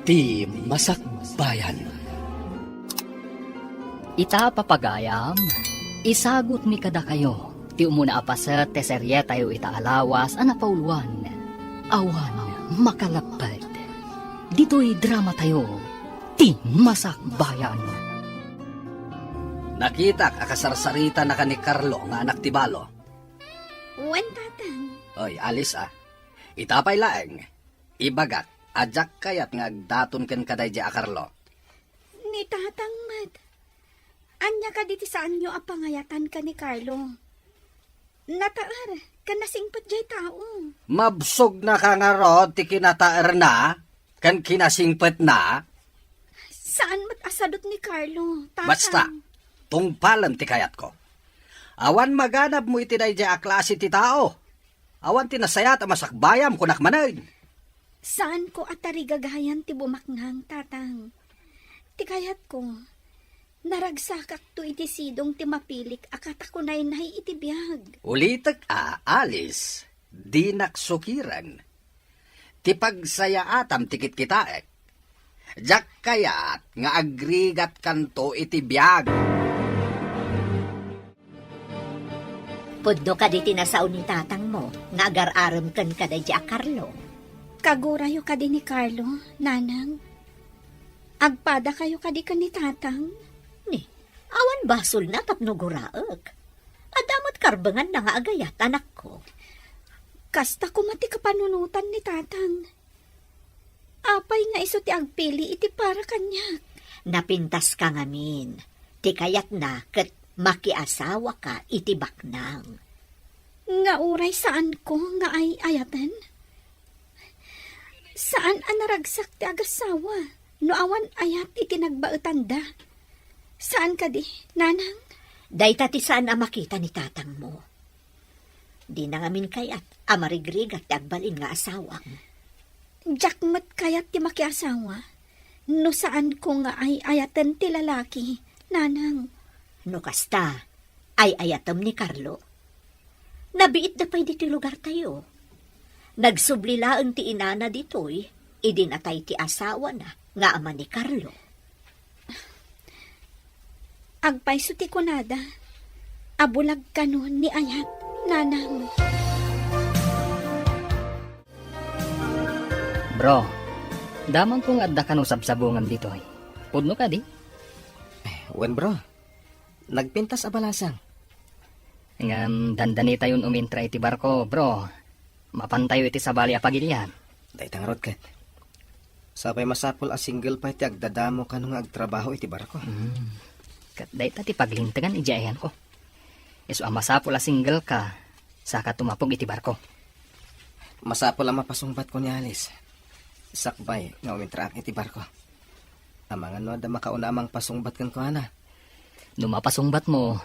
Ti Masakbayan. Ita papagayam, isagot mi kada kayo, ti umuna apaset te serye tayo ita alawas anapauluan. Awan makalapad. Dito'y drama tayo, ti Masakbayan. Nakita akasarsarita na ka ni Carlo nga anak ti Balo. Uwan, tatang. Oy, alis Itapay laeng. Ibagat, adyak kayat nga agdaton ken kaday di a Carlo. Ni tatang mat. Anya ka diti saan nyo apangayatan ka ni Carlo. Nataar, kanasingpot jay tao. Mabsog na ka nga rod, ti kinataer na, kan kinasingpet na, Saan mat asadot ni Carlo, tatang? basta, tungpalam ti kayat ko. Awan maganab mo iti day di a klase ti tao. Awan tinasayat a masakbayam kunak manay. Saan ko atari gagayan ti bumakngang, tatang? Ti kayat ko, naragsakak to iti sidong ti mapilik akatakunay nahi iti biyag. Ulitek alis, di naksukiran. Ti pagsayaatam tikit kitaek. Jak kayat nga agrigat kanto iti biyag. Pudno ka di tinasaon ni tatang mo, nga agar-aram kan ka da di a Carlo. Kagurayo ka din ni Carlo, nanang. Agpada kayo ka di ka ni tatang. Ni, awan basol na tapno guraek. Adamot karbangan na nga agayat, anak ko. Kasta kumati kapanunutan ni tatang. Apay nga iso ti agpili iti para kanyak. Napintas ka ngamin. Ti kayat na ket makiasawa ka iti baknang. Nga uray saan ko nga ay ayatan? Saan ang naragsak ti agasawa? No awan ayat iti nagbaetanda. Saan ka di, nanang? Dayta ti saan a makita ni tatang mo. Di na ngamin kayat amarigrig at agbalin nga asawang. Jakmat kayat ti makiasawa? No saan ko nga ay ayatan ti lalaki, nanang? No kasta, ay ayatom ni Carlo. Nabiit na pa'y diti lugar tayo. Nagsublilaan ti inana ditoy, idinatay ti asawa na, nga ama ni Carlo. Agpayso ti kunada. Abulag ka nun ni ayat, nanang. Bro, damang kong adda ka no sabsabungan dito'y. Pudno ka di? Wen bro, nagpintas abalasang. Ngam dandani tayon umintra iti barko, bro. Mapantayo iti sabali a pagilian. Daytang rod ket. Sapay masapol a single pa iti agdadamo ka nga agtrabaho iti barko. Kat dayta ti paglintegan ijayan ko. Isu amasapol a single ka, saka tumapog iti barko. Masapol ang mapasungbat ko ni Alice. Sakbay nga umintraak iti barko. Amangan no da makauna amang pasungbat kan ko ana. Numapasungbat mo,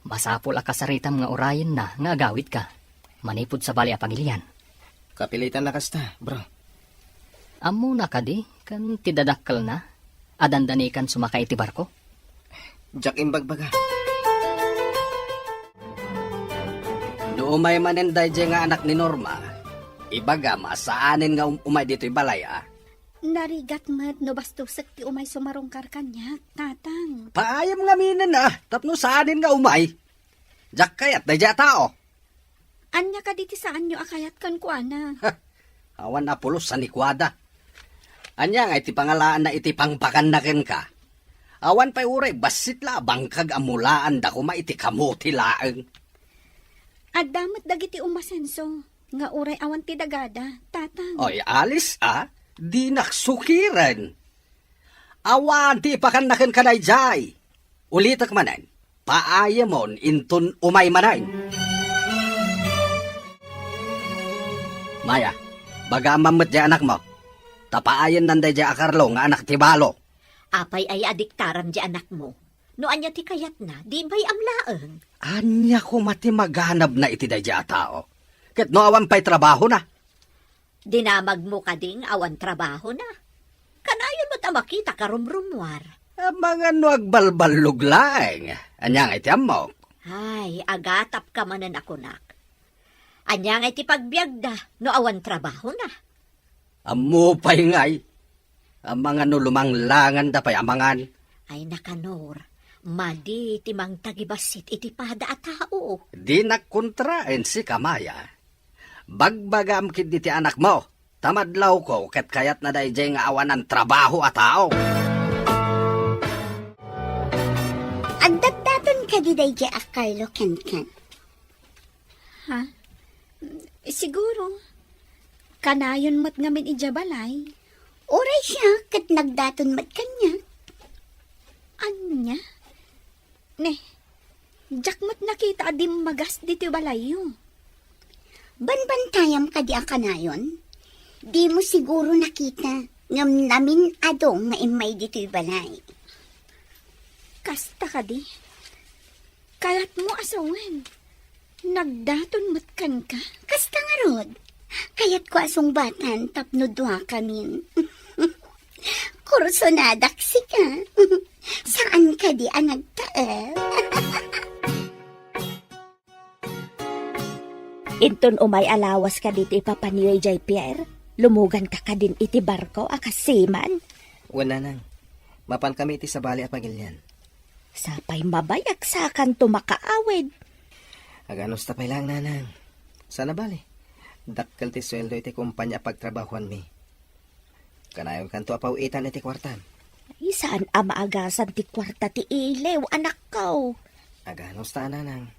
masapol a kasaritam nga orayin na nga agawid ka. Manipod sa bali a pagilian. Kapilitan na kasta, bro. Amo na ka di, kan tidadakkel na. Adandani kan sumakay iti barko. Jack imbagbaga. Umay maninday di nga anak ni Norma. Ibaga masaanin nga umay dito'y balay Narigat mat no bastusek ti umay sumarungkar kanyak, tatang. Paayam nga minin tapno saanin nga umay. Jak kayat day di a tao. Anya ka diti saan nyo akayat kan kuana. Awan apulos sa nikwada. Anya nga iti pangalaan na iti pangbakan na ken ka. Awan pa'y uray basit la bangkag amulaan da kuma iti kamuti laeng. At damat dagiti umasenso. Nga uray awan ti dagada, tatang. Oy, alis di naksukiran. Awan ti ipakanaken kanay jay. Ulitak manan, paayamon intun umay manan. Maya, baga mamit di anak mo. Tapaayan nanday di a Carlo nga anak ti Balo. Apay ay adiktaram di anak mo. No anya ti kayat na, di ba'y amlaeng. Anya ko mati maghanap na iti day di a tao. Ket no awan pa'y trabaho na. Dinamag mo ka ding awan trabaho na. Kanayon mo ta makita karumrumwar. Mga no agbalbalog laeng. Anya nga iti amok. Ay, agatap ka manan ako nak. Anya nga iti pagbiag da, no awan trabaho na. Amo pa'y ngay. Ang mga nulumanglangan da pa'y amangan. Ay nakanor, madi timang tagibasit iti pada at tao. Di nakontraen si Kamaya. Bagbagam kid ti anak mo. Tamadlaw ko ket kayat na dayjay nga awan ng trabaho at tao. Agdagdaton ka di day a Carlo Ken. Ha? Siguro. Kanayon mo't ngamin ijabalay. Oray siya kat nagdaton mat kanya. Ano niya? Ne, jak mo't nakita adim magas dito balayo. Banbantayam ka di a kanayon. Di mo siguro nakita ngam namin adong nga imay dito'y balay. Kasta ka di. Kaya't mo asawan. Nagdaton mo't kan ka. Kasta nga rod. Kayat ko asong batan tapno duha kamin. Kursonadak si ka. Saan ka di ang nagtaal? Inton umay alawas ka dito ipapaniyoy jay Pierre. Lumugan ka ka din iti barko akasiman. Wala nang. Mapan kami iti sa bali at pagilyan. Sapay mabayak sa kan tumakaawid. Aganos tapay lang nanang. Sana bali. Dakkel ti sweldo iti kumpanya pagtrabahuan mi. Kanayon kanto apawitan iti kwartan. Saan amaagasan ti kwarta ti ilew, anak ko? Aganos ta nanang.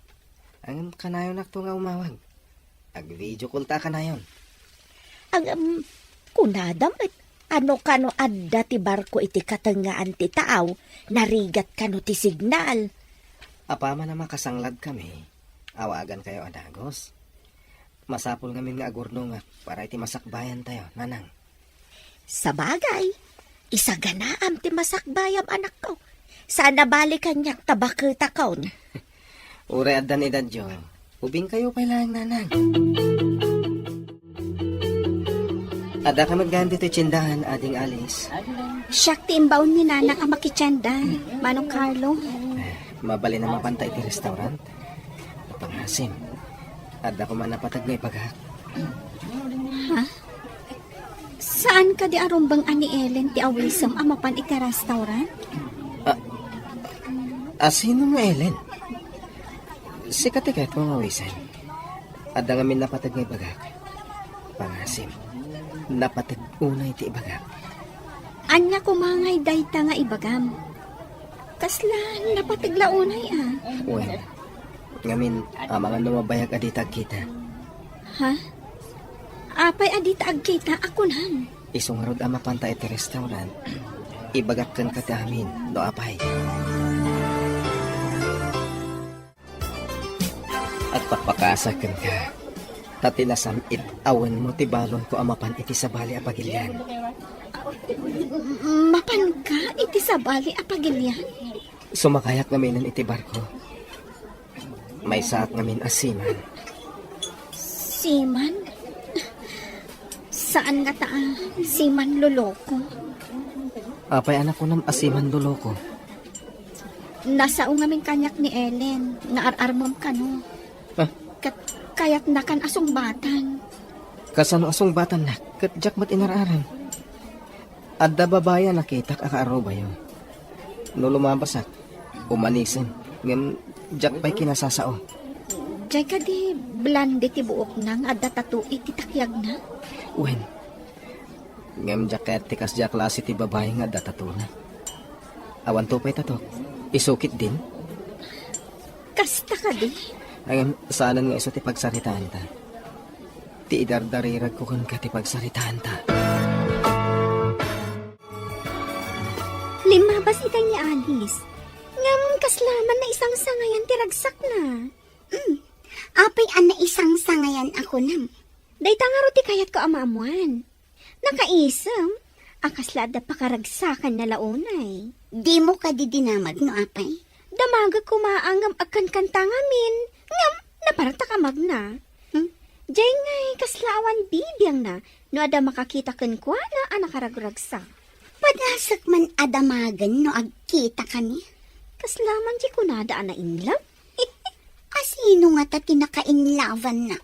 Ang kanayon nakto nga umawag. Ag-video call ta kanayon. Ang kunadam at ano kano adda ti barko iti katengaan ti taaw, narigat kano ti signal. Apama na makasanglad kami. Awagan kayo adagos. Masapol ngamin nga agurno nga para iti masakbayan tayo, nanang. Sa bagay, isaganaam ti masakbayam anak ko. Sana balikan niyak tabakita kaon. Ure addan edad yo. Ubing kayo pa lang, nanang. Ada ka magganti ti tsindahan, ading Alice. Siyak ti imbaon ni Nanang ang makitsenda. Manong Carlo. Mabali na mapantay ti restaurant. Pangasim. Ada ko man napatag may paghak. Saan ka di arumbang ani Ellen ti awisam amapan iti restaurant? Sino nga Ellen? Si katikat mo nga wisan. Ada nga min napatag may paghak. Pangasim. Napatag unay ti ibagam. Anya kumangay dayta nga ibagam. Kasla napatagla unay Well, ngamin, mga lumabayag aditag kita. Ha? Apay adita agkita akunan. Isungarod ang mapanta iti restaurant. Ibagak kan ka ti amin, no apay. At papakasakan ka. Tatinasam awan mo ti balon ko amapan iti sabali apagilyan. Mapan ka iti sabali apagilyan. Sumakayak namin iti barko. May saat namin asiman. Siman? Saan nga ta siman luloko? Apay anak ko nam asiman luloko. Nasa ungaming kanyak ni Ellen. Naararmam ka no. Kaya't nakan asong batan. Kasano asong batan na, kat jakmat inararan. Adda babaya nakitak akaaro ba yun? No lumabasak, umanisin, ngam jakpay kinasasao. Diyay ka di blande ti buok nang adda tatu iti takyag na. Wen, ngam jaket tikas jak klase ti babae nga adda tatu na. Awan to pa'y tato, isukit din. Kasta ka di. Ngam saanan nga iso ti pagsaritaan ta. Ti idardarirag ko kun ka ti pagsaritaan ta. Limabas itay ni Alice. Ngam kaslaman na isang sangayan ti ragsak na. Apay an na isang sangayan ako nam. Day tangaro ti kayat ko amamuan. Nakaisam, akaslada pakaragsakan na launay. Di mo ka di dinamag no apay. Damaga kumaangam akan kantangamin. Ngam, naparata ka magna. Diyay ngay kaslawan bibiyang na, no ada makakita kan kwa na anakaraguragsa. Padasak man adamagan no agkita kami. Kaslaman di kunada ana inlove. Asino nga ta tinakainlavan na?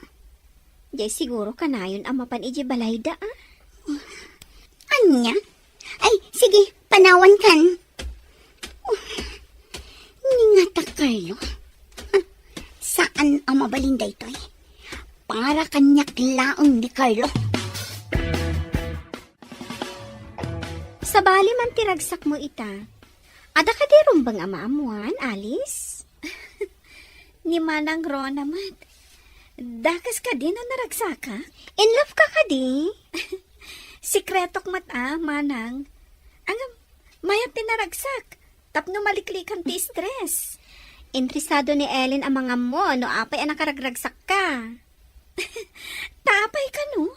Diyay siguro kanayon ang mapan iji balayda Anya? Ay, Anawan kan. Ningata Carlo. Saan ang mabalinda ito eh? Para kanyak laong ni Carlo. Sa bali man tiragsak mo ita. Ada ka di rumbang amaamuan, Alice? Ni Manang Ron naman. Dakas ka di na naragsaka? In love ka di? Sikretok mata, Manang. Ang mayat tinaragsak. Tapno maliklikan ti stress. Interesado ni Ellen ang mga mo, no apay ang nakaragragsak ka. Tapay ka no?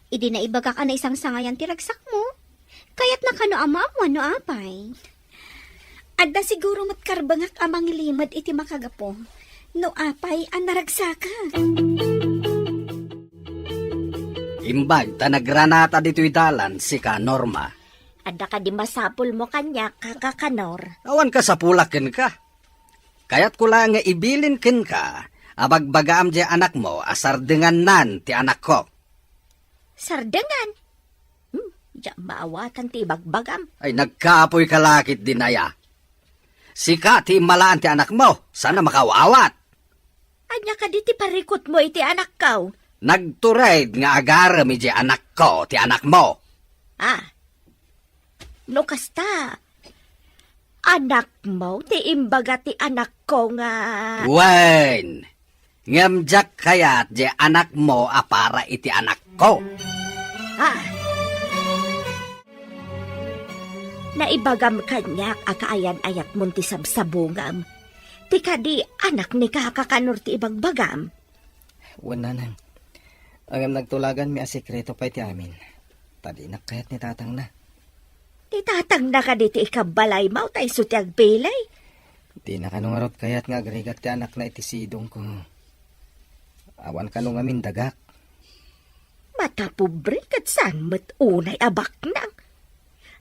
Idi na ibaga ka na isang sangayan ti ragsak mo. Kaya't na kano ama mo, no apay. Adda siguro matkarbangak amang limad iti makagapo. No apay ang naragsaka. Imbag, ta nagranata dito'y dalan, si ka Norma. Ada ka di masapul mo kanya, kakakanor. Awan ka sa pulakin ka. Kaya't ko lang nga ibilin kin ka, abagbagaam di anak mo, asardengan nan ti anak ko. Sardangan. Diyan maawatan ti bagbagam. Ay nagkaapoy kalakit dinaya. Sika ti malaan ti anak mo, sana makawawat. Anya ka di ti parikot mo iti anak kaw. Nagtured nga agaram iti anak ko, ti anak mo. No kasta. Anak mo, ti imbaga ti anak ko nga. Wen, ngamjak kayat di anak mo apara iti anak ko. Naibagam kanyak akaayan ayat munti sabsabungam. Ti kadi anak ni kakakanor ti ibagbagam. Wala nang. Ang nagtulagan mi a sekreto pa iti amin. Tadi nakayat ni tatang na. Ti tatang na ka di ti ikabalay mau tay sutyag pilay. Di na kanungarot kayat nga agregat ti anak na iti sidong ko. Awan kanong amin dagak. Matapobre kat saan mat unay abak nang.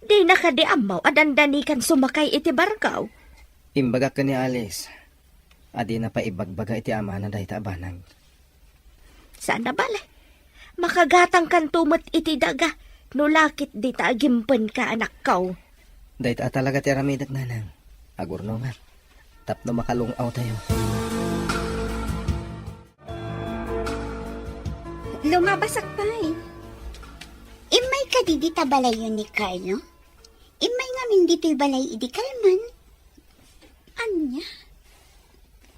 Di na ka di amaw adandanikan sumakay iti barkaw. Imbaga ka ni Alice. Adi na pa ibagbaga iti ama na dahi tabanag. Sana balay. Makagatang kan tumat iti daga. Nulakit di taagimpan ka anak kaw. Dahi ta talaga ti aramidat nanang. Agurno nga. Tapno makalungaw tayo. Lumabasak pa eh. Imay ka di balay yun ni Carlo? Imay nga min dito'y balay idi kalman. Anya?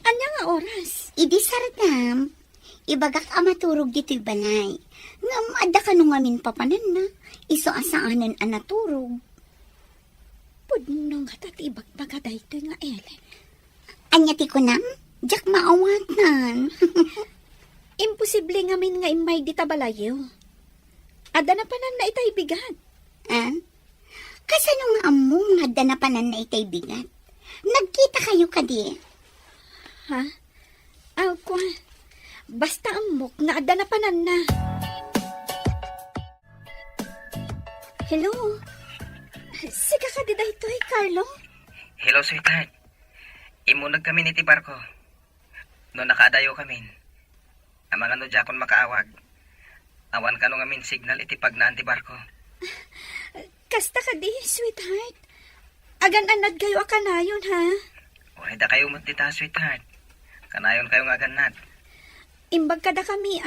Anya nga oras? Idi sardam. Ibagak amaturog dito'y balay. Ngam adda ka nung amin papanan na. Iso asaanan anaturog. Pudno nga tatibag baga dahito nga Ellen. Anya ti ko nang? Jak maawatan. Imposible nga min nga imay di tabalayo. Ada na panan na itay bigat. Kasano nga among nga danapanan na itay bigat? Nagkita kayo kadi. Ha? Kwa. Basta amok na ada na panan na. Hello? Sika ka di dahito eh, Carlo? Hello, sweetheart. Imunag kami ni ti barko. No nakadayo kami. Ang mga no jakon makaawag. Awan ka nung amin signal iti pagnaan ti barko. Kasta ka di, sweetheart. Agan-anad kayo akanayon, ha? Uray da kayo matita, sweetheart. Kanayon kayo nga ganad. Imbag kada kami,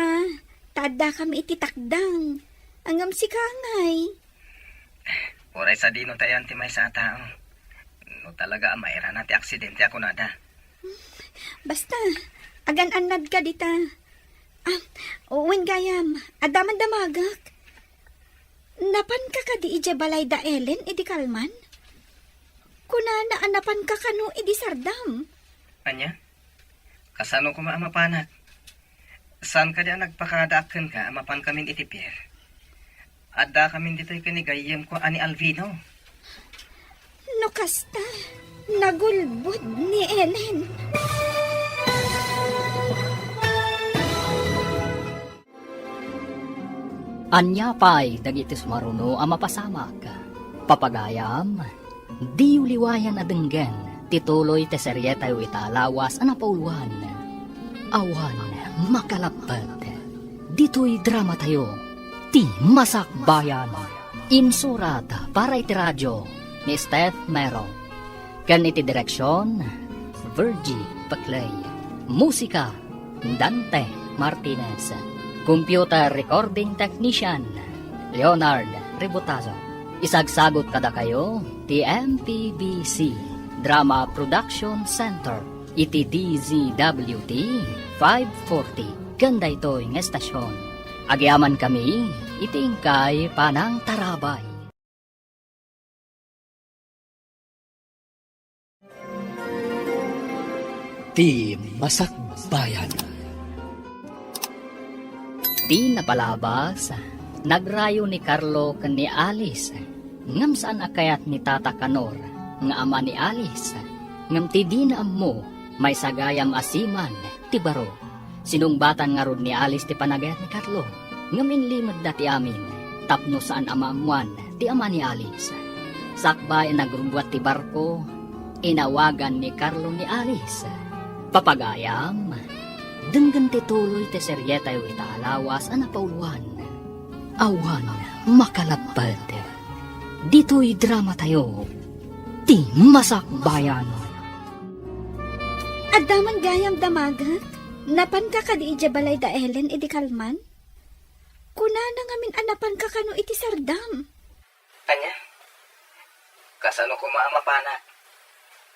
Tada kami iti takdang. Angam si kangay. Uray sa dino tayo ti may sa tao. No talaga maira na ti aksidente ako nada. Basta, agan-anad ka dita. Uwin gayam, adaman damagak. Napan ka di ije balay da Ellen, idi kalman? Kuna na anapan ka kano idi sardam. Anya? Kasano ko maamapanat? Saan ka di nagpakadaakan ka, amapan kamin iti pier? Adda kamin dito'y kanigayem ko ani Alvino. No kasta, nagulbod ni Ellen. Anya pa'y dagitis maruno ang mapasamak. Papagayam, di uliwayan na denggen, tituloy te serye tayo italawas ang napauluan. Awan, makalapad. Dito'y drama tayo, ti Masakbayan. Insurata para iti radyo, ni Steph Mero. Kan iti direksyon, Virgie Baclay. Musika, Dante Martinez. Computer recording technician, Leonard Ributazo. Isagsagot kada kayo, ti MPBC Drama Production Center, iti DZWT 540. Ganda ito'y ng estasyon. Agyaman kami, itingkay panang tarabay. Ti Masakbayan. Di napalabas, nagrayo ni Carlo ken ni Alice, ngam saan akayat ni Tata Kanor, nga ama ni Alice, ngam ti di na mo, may sagayam asiman, ti baro. Sinungbatan nga rod ni Alice ti panagayat ni Carlo, ngam inlimad dati amin, tapno saan ama amuan, ti ama ni Alice. Sakbay nagrumbuat ti barko, inawagan ni Carlo ni Alice. Papagayam, denggan ti tuloy ti seryeta yu itaalawas ana pauluan. Awan makalapad. Dito'y drama tayo. Ti Masakbayan. Adaman gayam damagak, napan ka kadi ija balay da Ellen iti kalman? Kuna na ngamin anapan ka kano iti sardam. Anya? Kasano ko maamapanak?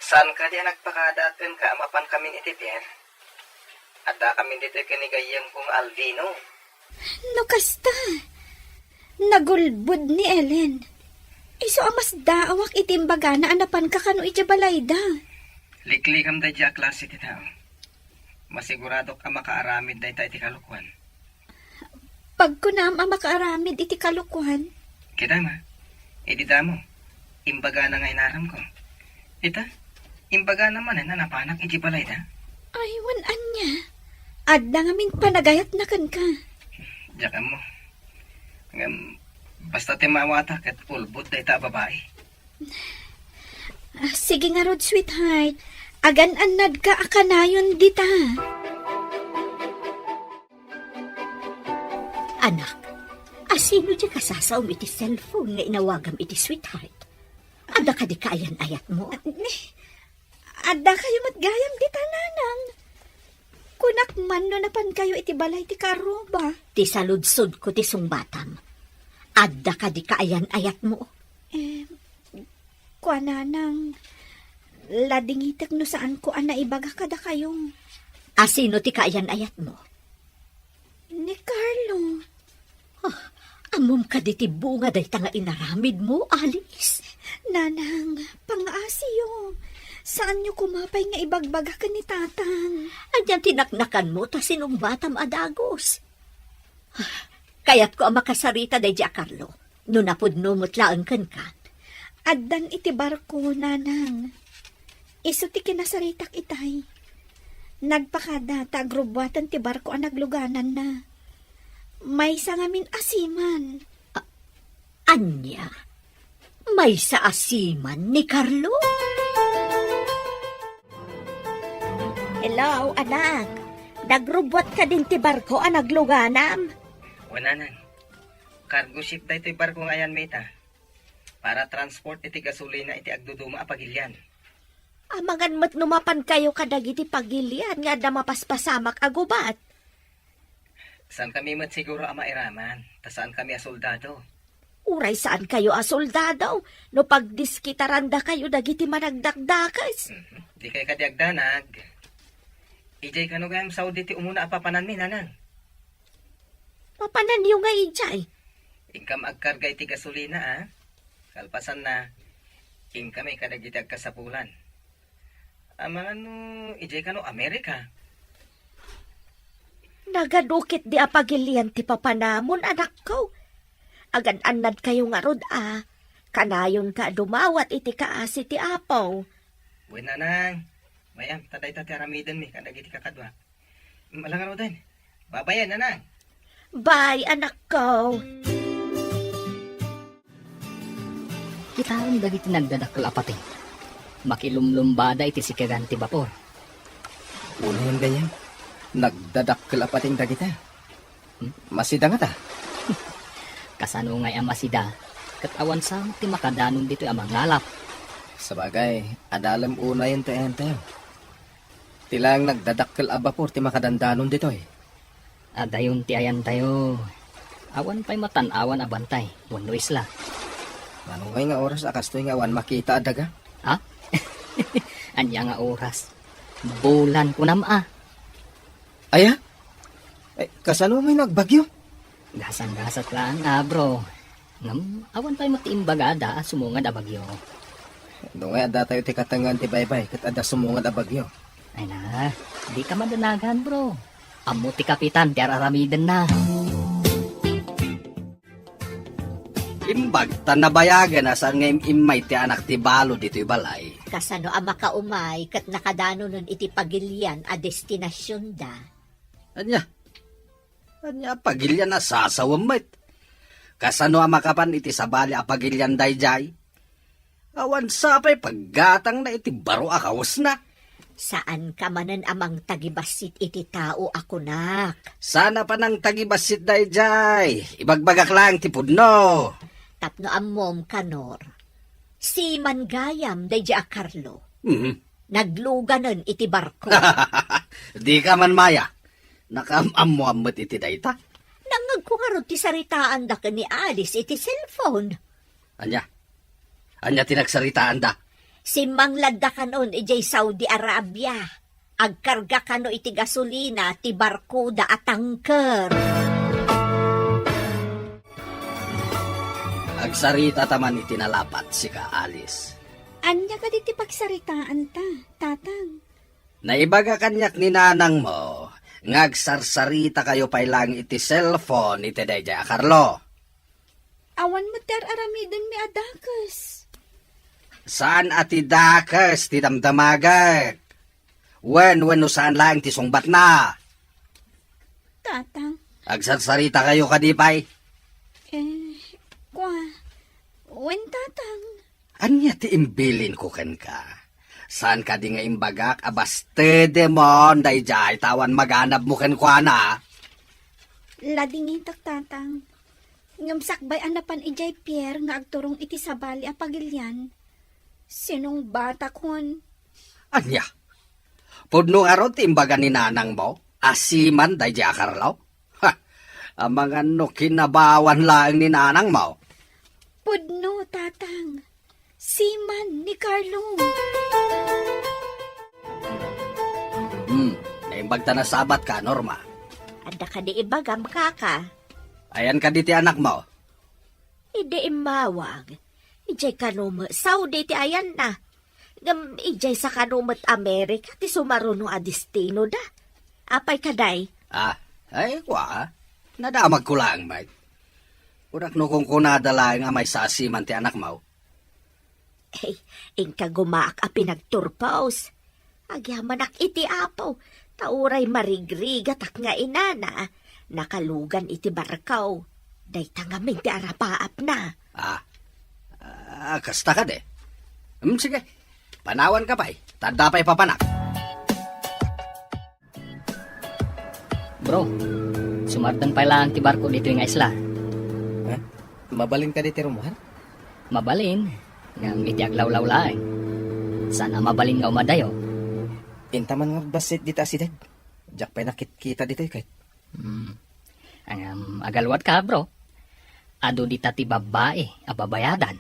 Saan ka di nagpakadaten ka amapan kamin iti Pierre? At da kami dito kanigayam kong Alvino. No kasta, nagulbud ni Ellen. Iso amas daawak itimbaga na anapan ka kano ija balay da. Liklikam da dya klase ti tao. Masigurado ka makaaramid da iti kalukuan. Pag kunam ang makaaramid iti kalukuhan, Kita ma, edita mo. Imbaga na nga inaram ko. Ita, imbaga naman na napanak iti balay da. aywan anya. Adda ngamin panagayat na kan ka. Diyan mo. Basta timawatak at pulbot da ita babae. Sige nga rod, sweetheart. Agan-anad ka akanayon dita. Anak, asino di kasasaw iti cellphone nga inawagam iti sweetheart? Ada ka di kaayan ayat mo? Adda kayo matgayam dita nanang. Kunak man no napan kayo iti balay ti karoba. Ti saludsod ko ti sungbatam. Ada ka di kaayan ayat mo? Kwa nanang, ladingitek no saan ko ana ibaga kada kayong. Asino ti kaayan ayat mo? Ni Carlo. Amom ka di ti bunga day nga inaramid mo, Alice. Nanang, pang-asiyo. Saan nyo kumapay nga ibagbaga ka ni tatang? Anyan tinaknakan mo ta sinong batam adagos. Kaya't ko ang makasarita day diya, Carlo. No napudno mutlaan kan ka. Addan iti barko, nanang. Iso ti kinasaritak itay. Nagpakada ta agrubwatan ti barko ang nagluganan na. May sangamin asiman. Anya, may sa asiman ni Carlo? Hello, anak. Nagrubot ka din ti barko ang nagluganam. Wala nang. Cargo ship da ito'y barko ngayon, meta. Para transport iti gasolina iti agduduma apagilyan. Amangan mo't numapan kayo kadagiti pagilian nga da mapaspasamak agubat. Saan kami mat siguro ama iraman? Ta saan kami asoldado? Uray saan kayo asoldado? No pagdiskitaranda kayo dagiti managdakdakas. Di kay kadiagdanag. Ijay kano gayam Saudi ti umuna apapanan mi, nanang. Papanan yung nga ijay. Ingkam agkarga iti gasolina, ah. Kalpasan na, ingkam ay kadagiti agkasapulan. Amang ano, ijay kano Amerika. Nagadukit di apagilian ti papanamon, anak ko. Agan-anad kayo nga rod, ah. Kanayon ka dumawat iti kaasi ti apaw. Buwan nanang. Mayam, tatay aramidan mi, kadagiti kakadwa. Malang din. Babayan, nanang. Bye, anak ko. Kitaron dagiti nagdadakkel apating. Makilumlumbada iti sikagan ti bapor. Una yan ganyan. Nagdadakkel apating dagita. Masida nga ta. Kasano ngay ang masida, Kat awan sang ti makadanon dito amang ngalap. Sabagay, adalam una yun tayo. Tilang nagdadakkel abapor ti makadandanon dito eh. Adayon ti ayan tayo. Awan pa'y matanawan abantay. Wano isla. Ano nga oras akastoy nga awan makita adaga? Ha? Anya nga oras. Bulan ko nama. Aya? Kasano may nagbagyo? Gasang-gasat lang bro. Ngam, awan pa'y matiimbagada sumungad abagyo. Doon nga ada tayo ti katangan ti baybay kat ada sumungad abagyo. Ay na, di ka madanagan bro. Amo ti kapitan, ti araramiden na. Imbag, tanabayagan na saan nga imay ti anak ti balo dito'y balay. Kasano ang makaumay kat nakadano nun iti pagilian a destinasyon da. Anya pagilyan na sasawamit. Kasano ang makapan iti sabali a pagilyan dayjay. Awan sapay paggatang na iti baro akawas na. Saan ka manan amang tagibasit iti tao ako nak? Sana pa nang tagibasit dayjay. Ibagbagak lang ti pudno. Tapno ammom kanor. Si Mangayam dayjay a Carlo. Nagluganan iti barko. Di ka man maya. Nakam-amuamot iti dayta. Nangagkungarod ti saritaan da ka ni Alice iti cellphone. Anya tinagsaritaan da. Si Mangladda kanon ijay Saudi Arabia. Agkarga kano iti gasolina ti barko da atangker. Agsarita taman iti nalapat si ka Alice. Anya ka di ti pagsaritaan ta, tatang. Naibaga kanyak ni nanang mo, ngagsarsarita kayo pa'y lang iti cellphone iti dayjay a Carlo. Awan mo ter aramidon mi adakas. Saan ati dakas ti damdamagak? When no saan lang ti sungbat na? Tatang, Agsarsarita kayo kadipay? wen tatang. Anya ti imbilin ko ken ka? Saan ka di nga imbagak abaste demon dayjay tawan maganab mo ken kwa na? Ladingitak tatang. Ngumsakbay anapan ijay Pierre nga agturong iti sabali a pagilyan. Sinong bata kon? Anya? Pudno nga ron ti imbaga ni nanang mo? Asiman dayjay a Carlo? Ha! Amang ano kinabawan lang ni nanang mo? Pudno, tatang. Siman ni Carlo. Naimbag ta na sabat ka, Norma. Anda ka di ibagam kaka. Ayan ka diti anak mo. Ide imawag. Ijay kanumo Saudi ti ayan na. Ngam ijay sa kanumot Amerika ti sumaruno a destino da. Apay kaday. Ay kwa. Nadamag ko lang, Mike. Urak no kung kunadala nga may sasiman ti anak mo. Hey, ingka gumaak a pinagturpaos. Agyamanak iti apaw. Tauray marigrigat ak nga inana. Nakalugan iti barkaw. Dayta nga may ti arapaap na. Kasta ka de. Sige, panawan ka pa'y. Tanda pa'y papanak. Bro, sumartan pa lang ti barko dito yung isla. Mabalin ka diti rumahan? Mabalin. Ngam iti aglaw-law laeng. Sana mabalin nga umadayo. Intaman nga basit dita si Dad. Jack pa'y nakit-kita dito kahit. Agalwat ka bro. Ado di ti babae ababayadan.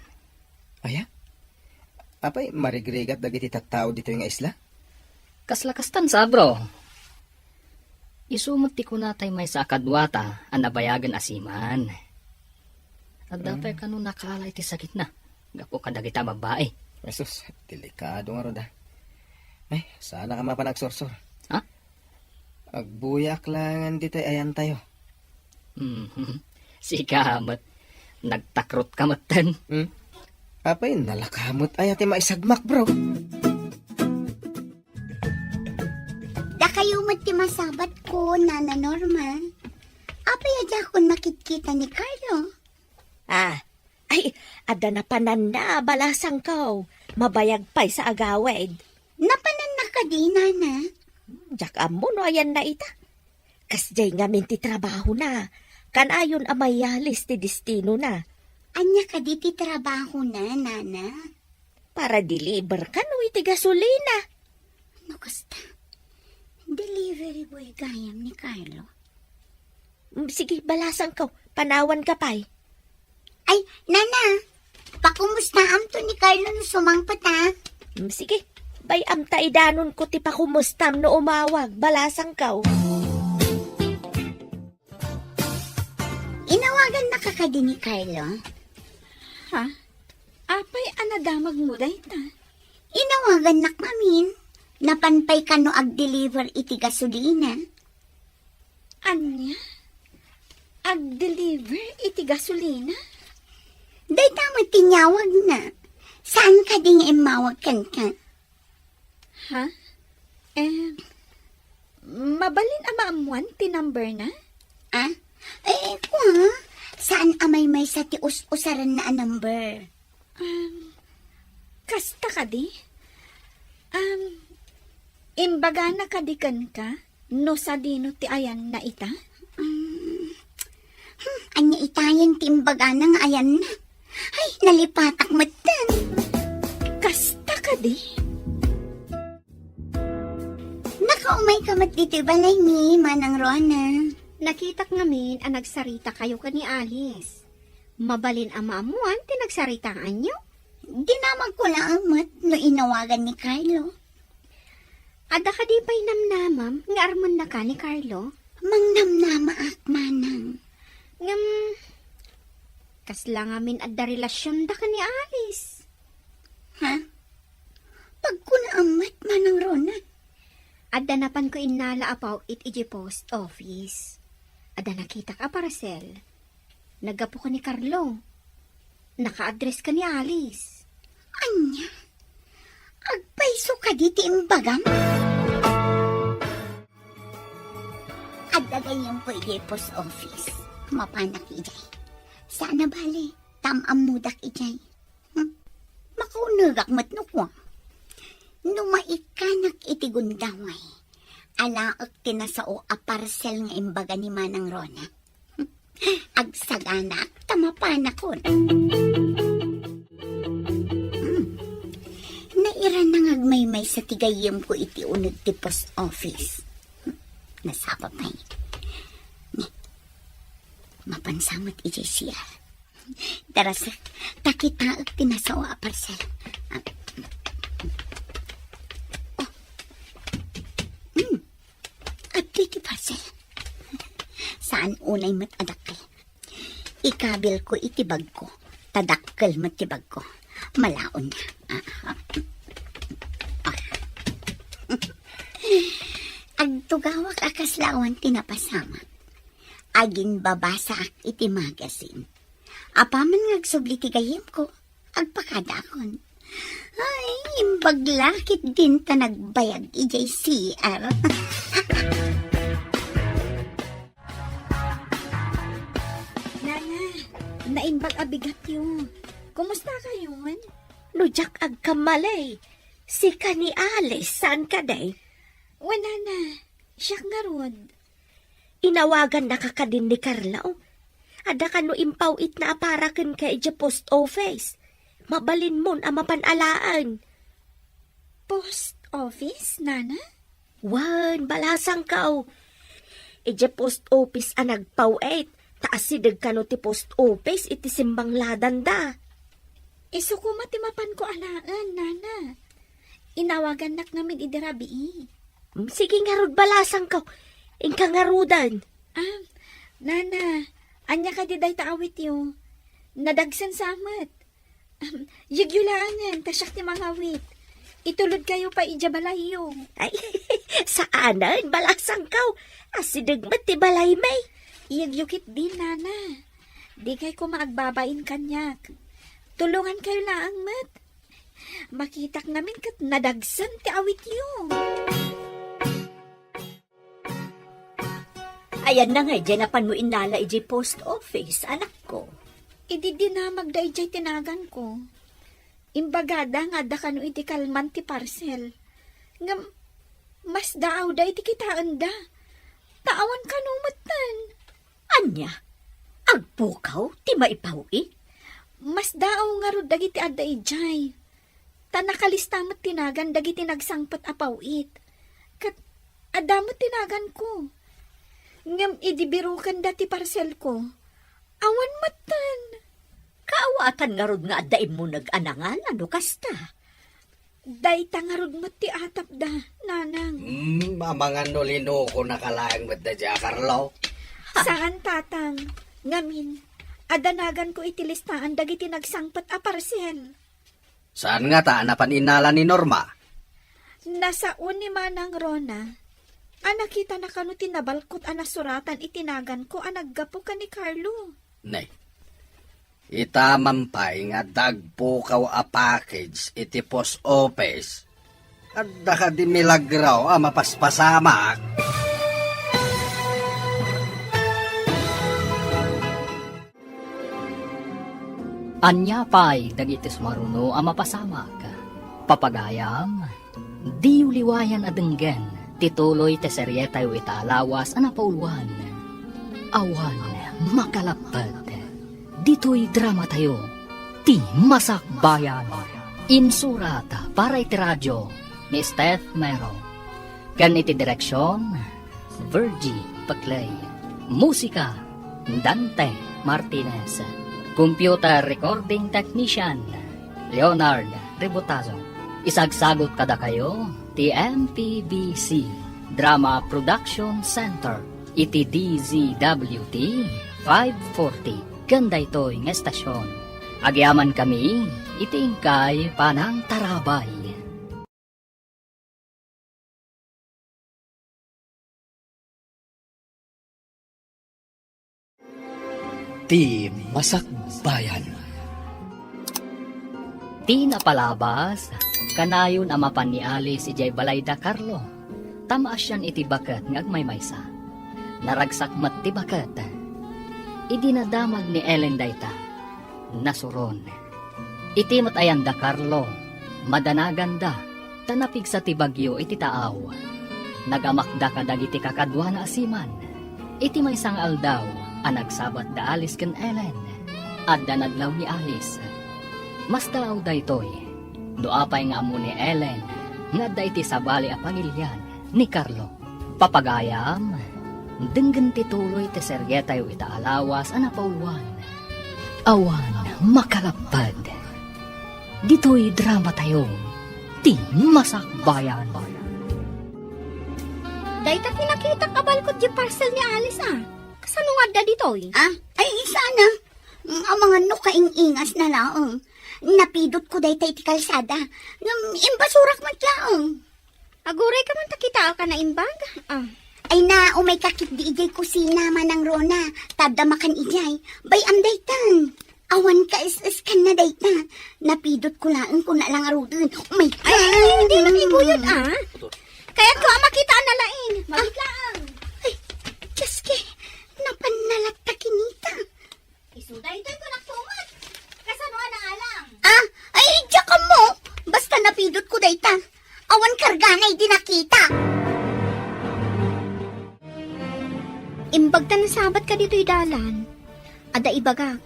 Aya? Apay marigrigat dagiti tattao dito yung isla? Kaslakastan sa bro. Isumot ti kunatay may sa akadwata ang nabayagan asiman. At dapat ka nung nakalay ti sakit na. Gapo ka dagita babae. Jesus, delikado nga roda. Ay, sana ka mapanagsorsor. Ha? Agbuyak lang dito ayan tayo. Si kamat. Nagtakrot kamatan. Apay, nalakamot ay ati maisagmak bro. Da kayo matimasabat ko, Nana Norma. Apay adya ko nakikita ni Carlo. Ay, ada na pananda, balasang kaw. Mabayag pa'y sa agawid. Napanan na ka di, Nana. Jak amo no ayan na ita. Kasjay nga minti trabaho na. Kanayon amayalis ti destino na. Anya ka di ti trabaho na, nana. Para deliver ka no iti gasolina. No, kasta. Delivery boy gayam ni Carlo. Sige, balasan ka. Panawan ka pa'y. Ay, nana, pakumusta am to ni Carlo no sumangpat ha? Sige, bayam ta idanon ko ti pakumustam no umawag. Balasan ka. Inawagan na ka din ni Carlo? Ha? Apay anadamag mo dayta. Inawagan na kamin. Napanpay ka no ag-deliver iti gasolina. Anya? Ag-deliver iti gasolina? Day tama tinyawag na. Saan ka din imawag kan ka? Ha? Mabalin amaamuan ti number na? Ah? Kwa? Saan amay may sa ti usaran na a number? Kasta ka di? Imbaga na kadikan ka? No sa dino ti ayan na ita? Anya itayan timbaga na nga ayan na. Ay, nalipatak matan. Kasta ka di? Nakaumay ka matiti balay ni Manang Rona. Nakitak ngamin ang nagsarita kayo ka ni Alice. Mabalin ang maamuan ti nagsaritaan nyo? Dinamag ko lang mat no inawagan ni Carlo. Ada ka di pa'y namnamam nga arman na ka ni Carlo? Mangnamnama at manang. Ngam, kasla ngamin adda relasyon da ka ni Alice. Ha? Pagkunaamat Manang Rona. Adda napan ko inala apaw iti post office. Adda nakita ka parcel. Nagapo ka ni Carlo. Naka-address ka ni Alice. Anya? Agpaiso ka diti imbagam? Adda gayang pwede post office. Mapanak ijay. Sana bali, tamam mudak ijay. Makunagak matnukwa. Numaikanak iti gundaway. Alaak tinasao a parcel nga imbaga ni Manang Rona. Agsagana tamapanakon. Naira nang agmaymay sa tigayem ko iti unod ti post office. Nasapa pa'y. Mapansamot iti siya. Darasa, takita at tinasawa a parcel. At diti parcel. Saan unay matadakkel? Ikabil ko iti bag ko. Tadakkel matibag ko. Malaon na. Agtugawak akaslawan tinapasama. Agin babasa ak iti magasin. Apaman ngagsubli ti gayem ko. Agpakadakon. Ay, imbaglakit din ta nagbayag ijay CR. Nana, naimbag abigat yun. Kumusta kayo, man? No, Jack, agkamalay. Si ka ni Alice, saan ka day? Wala na. Siyak nga rod. Inawagan na ka din ni Carla. Ada ka no impawit na aparakan ka ija post office. Mabalin mon ang mapanalaan. Post office, Nana? Wan, balasang ka. Ija post office ang nagpawit. Taas sidag ka no ti post office iti simbang ladan da. Iso ko matimapan ko alaan, Nana. Inawagan nak namin idirabi. Sige nga rod, balasang ka. Ingka nga rodan. Nana, anya ka di day taawit yo. Nadagsan sa amat. Yugyulaan tasyak ti mga wit. Itulod kayo pa ijabalay yo. Ay, saanan, balasang ka. Asidag mat ti balay may. Iyagyukit din, Nana. Di kay ko maagbabain kanyak. Tulungan kayo laang mat. Makitak namin kat nadagsan ti awit yo. Ayan na nga, dyan na mo inala iji post office, anak ko. Idi di na magdaijay tinagan ko. Imbagada nga da kano iti kalman ti parcel. Ngam, mas daaw da iti kitaan da. Taawan ka numatan. Anya, agpukaw, ti maipawi? Mas daaw nga rod dagiti adda ijay. Ta nakalista mo't tinagan dagiti nagsangpat apawit. Kat adamot tinagan ko. Ngam idibirukan dati parcel ko. Awan matan. Kaawatan nga rod nga addaim mo nag-anangan, ano kasta? Dayta nga rod mo't ti atap da, nanang. Mga nolino ko nakalaang ba't da dya, Carlo? Saan tatang? Ngamin, adanagan ko itilistaan dagiti nagsangpat a parcel. Saan nga ta, napaninala ni Norma? Nasa uni manang Rona, nakita na kano tinabalkot suratan itinagan ko naggapo ka ni Carlo. Nay, itamampay nga dagpo kaw a package iti post office. At daka di milagraw mapaspasamak. Anya pa'y dagitis maruno ang mapasamak. Papagayam, di uliwayan adenggen, tituloy te seryeta yu itaalawas ang napauluan. Awan, makalapad, dito'y drama tayo, ti masakbayan. Insurat para iti radyo ni Steph Mero. Kan iti direksyon, Virgie Paclay. Musika, Dante Martinez. Computer Recording Technician, Leonard Rebotazo. Isagsagot kada kayo, TMPBC, Drama Production Center, iti DZWT 540. Ganda ito'y ng estasyon. Agyaman kami, iti ingkay panang tarabay. Ti Masakbayan. Ti napalabas, kanayon amapan ni Alice si Jay Balayda Carlo. Tamaas yan iti bakat ng agmaymaysa. Naragsak mat ti bakat. Idinadamag ni Ellen dayta. Nasuron. Iti matayanda Carlo. Madanaganda. Tanapig sa ti bagyo iti taaw. Nagamakda kadag iti kakadwa na asiman. Iti may sang aldaw. Anagsabat da Alice ken Ellen. At danadlaw ni Alice. Mas daaw da ito'y. Doapay nga amo ni Ellen. Nga da iti sabali a pamilyan ni Carlo. Papagayam. Denggen tituloy ti seryeta yu itaalawas a napauluan. Awan makalapad. Dito'y drama tayo. Ti masakbayan. Dayta tinakita kabalkot di parcel ni Alice Kasano nga da dito'y? Ay, sana. Ang mga nukaing-ingas na laong. Napidot ko day iti kalsada. Imbasurak matlaong. Aguray ka man takita ka na imbag? Ay na, umay kakit di ijay kusina manang Rona. Tadamakan ijay. Bay am daytan. Awan ka is kan na dayta. Napidot ko lang kung na lang arudin. Umay ka. Ay, hindi nakiguyod Kaya ko makita na laing. Magit lang. Ay, Jaske. Napanalat ta kinita. Isuday ito'y ko nagtumat. Kasano nga na alang? Ay, diya ka mo. Basta napidot ko dayta. Awan karganay di nakita. Imbagta na sabat ka dito'y dalan. Ada ibagak.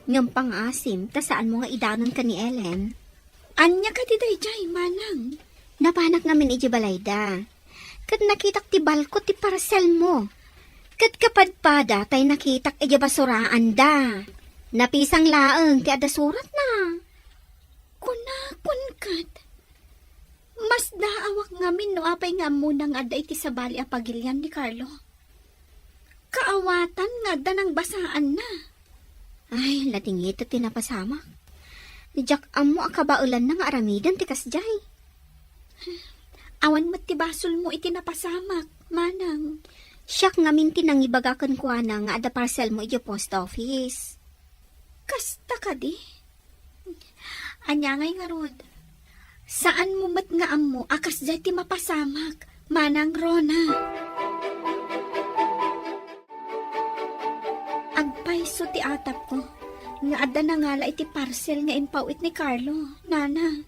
Ngam pang-asim, ta saan mo nga idanon ka ni Ellen? Anya ka dito'y jay, manang. Napanak namin iji balayda. Kat nakitak ti balkot ti parcel mo. Kat kapadpada tay nakitak iji basuraan da. Napisang laeng ti ada surat na. Kunakun kat. Mas daawak ngamin no apay nga munang ada iti sabali a pagilyan ni Carlo. Kaawatan nga da ng basaan na. Ay, latingit at tinapasamak. Ni Jack amo akabaulan na nga aramidan ti kasjay. Awan mat ti basol mo itinapasamak, manang. Siyak ngamin tinangibagakan ko na nga ada parcel mo iti post office. Kasta ka di? Anya ngay nga rod. Saan mo mat nga amo akas jay ti mapasamak, manang Rona? Agpaiso ti atap ko. Nga ada na ngala iti parcel nga impawit ni Carlo, nana.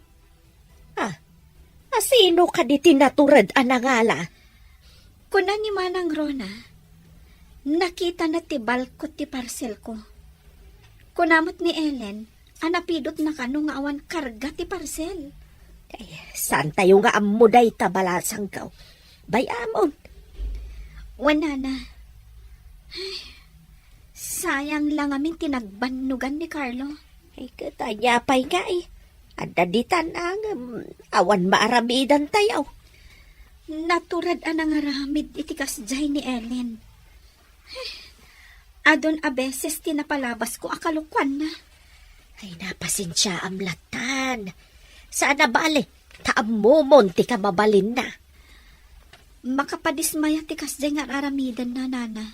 Asino ka di tinaturad anangala? Kuna ni manang Rona, nakita na ti balkot ti parcel ko. Kunamot ni Ellen, Anapidot na kano nga awan karga ti parcel. Ay, saan tayo nga amuday tabalasang kaw? Bayamon. Wala na. Ay, sayang lang amin tinagbanugan ni Carlo. Ay, katanya pa'y nga eh. Adaditan ang awan maaramidan tayo. Naturad anang aramid itikas jay ni Ellen. Ay, adon a beses tinapalabas ko akalukwan na. Ay, napasensya amlatan. Sana bale, taamumon ti ka mabalin na. Makapadismaya tikas jay nga aramidan na nana.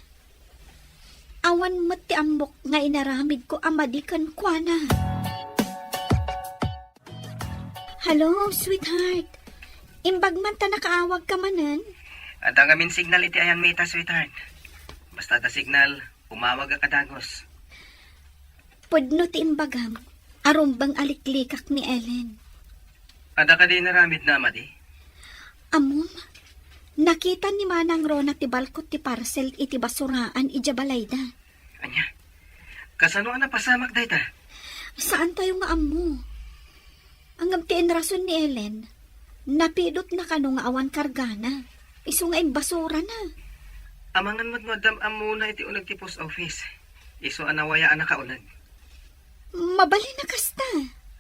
Awan mo ti ambok nga inaramid ko amadikan kwa na. Hello, sweetheart. Imbag man ta nakaawag ka manan. Ada ngamin signal iti ayan mita, sweetheart. Basta da signal, umawag ka kadagos. Pudno ti imbagam, arumbang aliklikak ni Ellen. Ada ka din naramid na, Amadi? Amom, nakita ni Manang Rona ti balkot ti parcel iti basuraan ija balayda. Anya, kasano ang napasamak day ta? Saan tayo nga amo? Ang gamtiin rason ni Ellen, napidot na kano nga awan kargana. Iso nga basura na. Amangan mo't madam amuna iti unag ti post office. Iso anawaya anak kaunag. Mabali na kasta.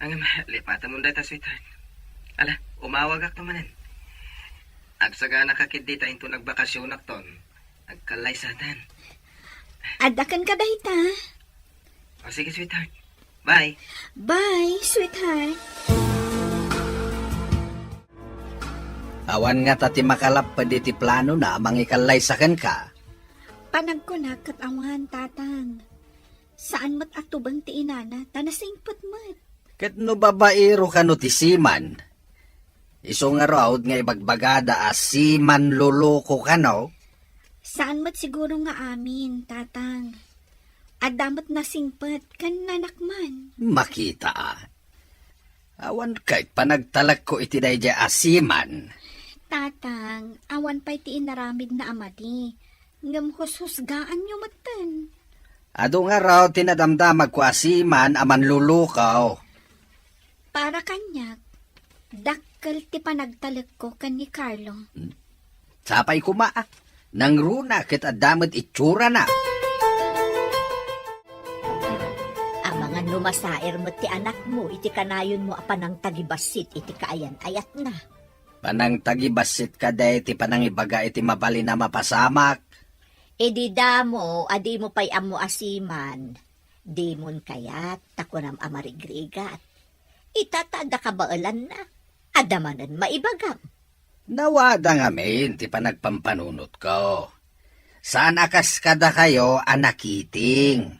Ang lipatan mo day ta, sweetheart. Ala, umawag ak manan. Agsaga nakakid dita into nagbakasyon akton. Agkalay satan. Adakan ka dahita. O sige, sweetheart. Bye. Bye, sweetheart. Awan nga tati makalap pa di ti plano na mangikalay sa ka. Panagkunak kat awan, tatang. Saan mat atubang ti inana, tanasingpot mat. Ket no babaero ka no ti siman. Iso nga raod nga ibagbagada siman luloko ka no. Saan mat siguro nga amin, tatang. Adamat na singpot, kan nanakman. Makita Awan kahit panagtalag ko iti dayja asiman. Tatang, awan pa'y ti inaramid na amadi. Ngam husgaan nyo matan. Ado nga raw tinadamdamag ko asiman aman lulukaw. Para kanyak, dakkel ti panagtalag ko kan ni Carlo. Sapay kuma nang runa kit adamad itsura na. Amangan lumasair mo ti anak mo, iti kanayon mo apanang tagibasit, iti kaayan ayat na. Panang tagibasit ka day ti panangibaga iti mabali na mapasamak. E di damo, adi mo pa'y amo asiman. Di mon kayat, takunam amarigrigat. Itatada ka baalan na, adamanan maibagam. Nawada nga main ti panagpampanunot ko. Saan akas kada kayo anakiting?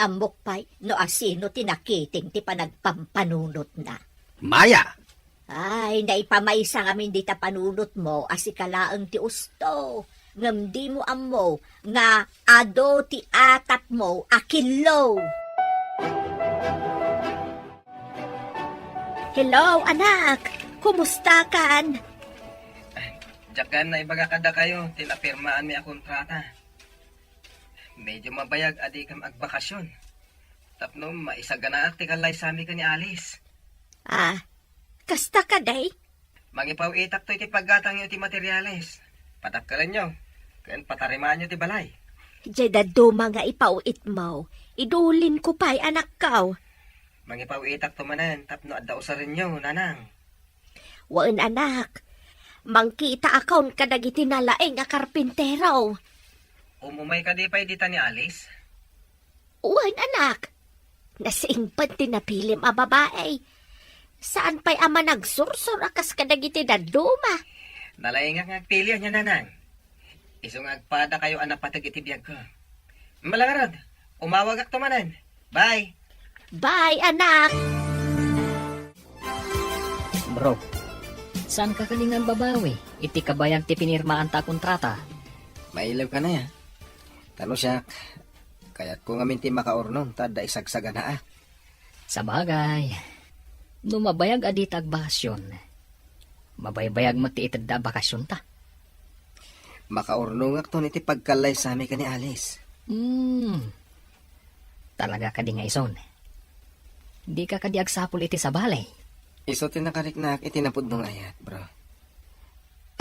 Ambok pa'y, no asino tinakiting ti panagpampanunot na. Maya! Ay, naipamaysa ngamin di ta panunot mo, asikalaang ti usto. Ngam di mo amo, nga ado ti atap mo, akilo. Hello, anak! Kumusta kan? Diyan na ibaga kada kayo, tinapirmaan mi a kontrata. Medyo mabayag adi kam agbakasyon. Tapno maisaganaak ti kalay sami ka ni Alice. Kasta ka day? Mangipaw itak to iti paggatang yung ti materyales. Patapkalan nyo, kaya patarimaan nyo ti balay. Jeda duma nga ipauit mo. Idulin ko pa'y anak kaw. Mangipaw itak to manan, tapno adda usa rin nyo, nanang. Waan anak, mangkita akon kadagiti nalaeng nga karpintero. Umumay ka di pa dita ni Alice? Uwan anak, nasiingpad tinapilim a babae. Saan pa'y ama nagsursur akas kadagiti daduma? Nalaing nga ngagpilya niya, nanang. Isong agpada kayo anak patag itibiyag ko. Malangarad, umawag ak to manan. Bye! Bye anak! Bro, saan ka kalingan babawi? Iti kabayag ti pinirmaan ta kontrata. Mailaw ka na ya. Tano siya, kaya't ko nga minti makaornon, tada isagsaga na Sa bagay, mabayag adi tag bakasyon. Mabaybayag mo ti itad da bakasyon ta. Makaornong ak to niti pagkalay sa amin ka ni Alice. Talaga ka di nga ison. Di ka kadiag sapul iti sa balay. Iso tinakariknak itinapod nung ayat, bro.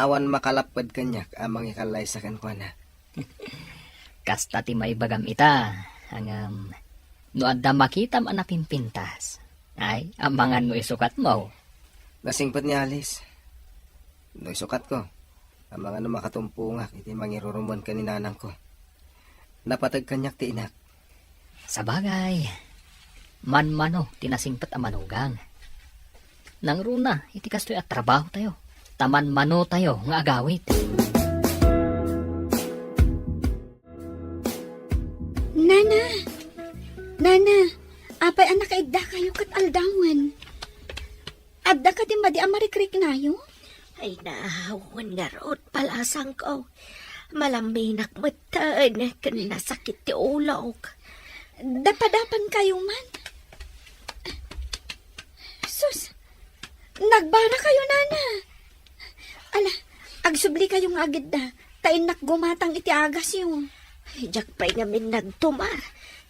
Awan makalapad kanyak amang ikalay sa kankwana. Kasta ti may bagam ita. Hangam, no adda makitam anapin pintas. Ay, amangan no isukat mo. Nasingpat ni Alice. No isukat ko. Ang mga no makatumpungak iti mangirurumban ka ni nanang ko. Napatag kanyak ti inak. Sa bagay, manmano tinasingpat ang manugang. Nang runa, iti kastoy at trabaho tayo. Taman mano tayo nga agawit. Nana, apay anak kaigda kayo kat aldawan. Adda ka din ba di amarikrik na yun? Ay nahawan nga root palasang ko. Malaminak matan, kan nasakit ti ulog. Dapadapan kayo man. Sus, nagbara kayo, Nana. Ala, agsubli kayong agad na. Tainak gumatang iti agas yun. Ay, jak pa'y ngamin nagtumar.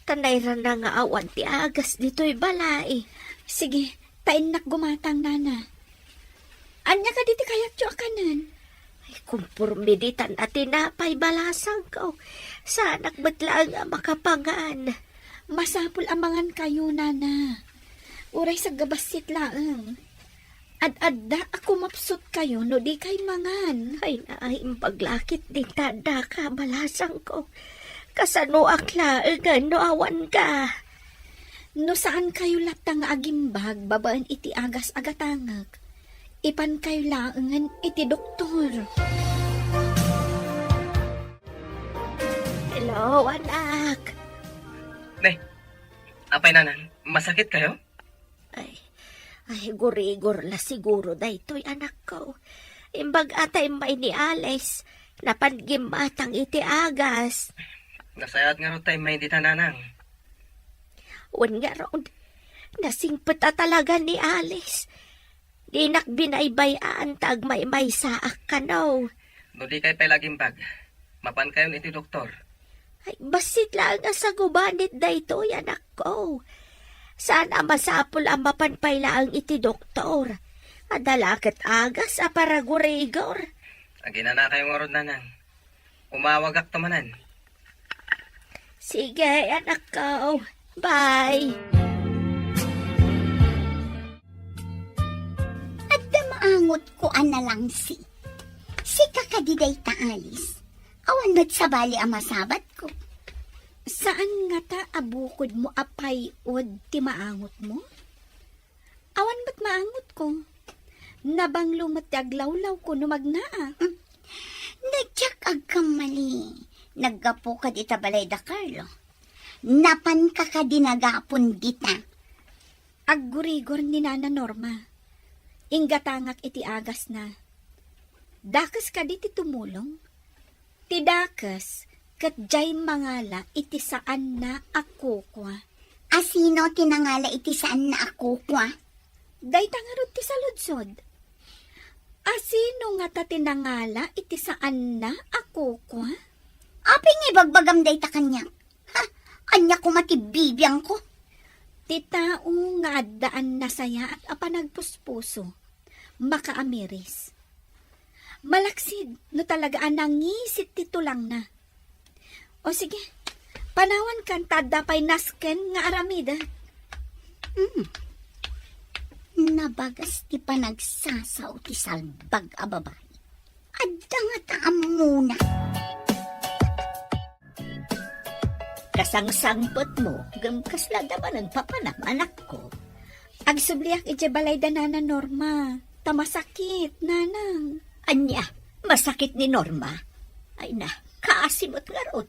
Tanay na nga awan ti agas dito'y balay. Sige, tainak gumatang, Nana. Anya ka diti kayat tyo akanan. Ay, kumpurmiditan at tinapay balasang ko. Sanak batla nga makapangan. Masapul amangan kayo, Nana. Uray sa gabasit laang. Ad-adda ako mapsot kayo no di kay mangan. Ay naayong paglakit din tada ka balasang ko. Kasano akla no awan ka. No saan kayo latang agimbag babaan iti agas agatangag. Ipan kayo laangan iti doktor. Hello, anak. Ne, apay nanan, masakit kayo? Ay, gurigor la siguro daytoy anak ko. Imbag atay may ni Alice, napangimatang iti agas. Nasayat nga ro tayo may hindi tananang. Wan nga ron, nasingpet talaga ni Alice. Di nakbinaybayaan tag may saak ka no. No di kayo palaging bag. Mapan kayo iti doktor. Ay, basit lang nga sa gubanit daytoy anak ko. Sana masapol ang mapanpaylaang iti doktor. Adalakat agas a paragurigor. Agina na kayong orod nanan. Umawagak tamanan. Sige, anak ko. Bye. At maangot ko na lang si kakadiday ta Alice. Awan ba't sabali ang masabat ko? Saan nga ta abukod mo apay od ti maangot mo? Awan ba't maangot ko? Nabang lumatyaglawlaw ko no magnaa. Nagtsak agkamali. Naggapo ka dita balay da Carlo. Napan ka dinagapon dita. Aggurigor ni Nana Norma. Ingatangak iti agas na. Dakas ka di ti tumulong. Ti dakas, kat jay mangala iti saan na ako kwa. Asino tinangala iti saan na ako kwa? Day tangarod ti saludsod. Asino nga ta tinangala iti saan na ako kwa? Aping ibagbagam day ta kanya. Ha? Anya ko matibibiyang ko. Ti tao nga addaan na saya at apanagpuspuso. Makaamiris. Malaksid no talaga anangisit ti tulang na. O sige, panawan kan tadapay nasken nga aramida. Nabagas ti panagsasaw ti salbag a babae. Adda nga taam muna. Kasangsangpot mo, gamkasla naman ang papanam anak ko. Agsubliak ije balay da Nana Norma. Tamasakit, nanang. Anya, masakit ni Norma. Ay na, kaasimot nga rod.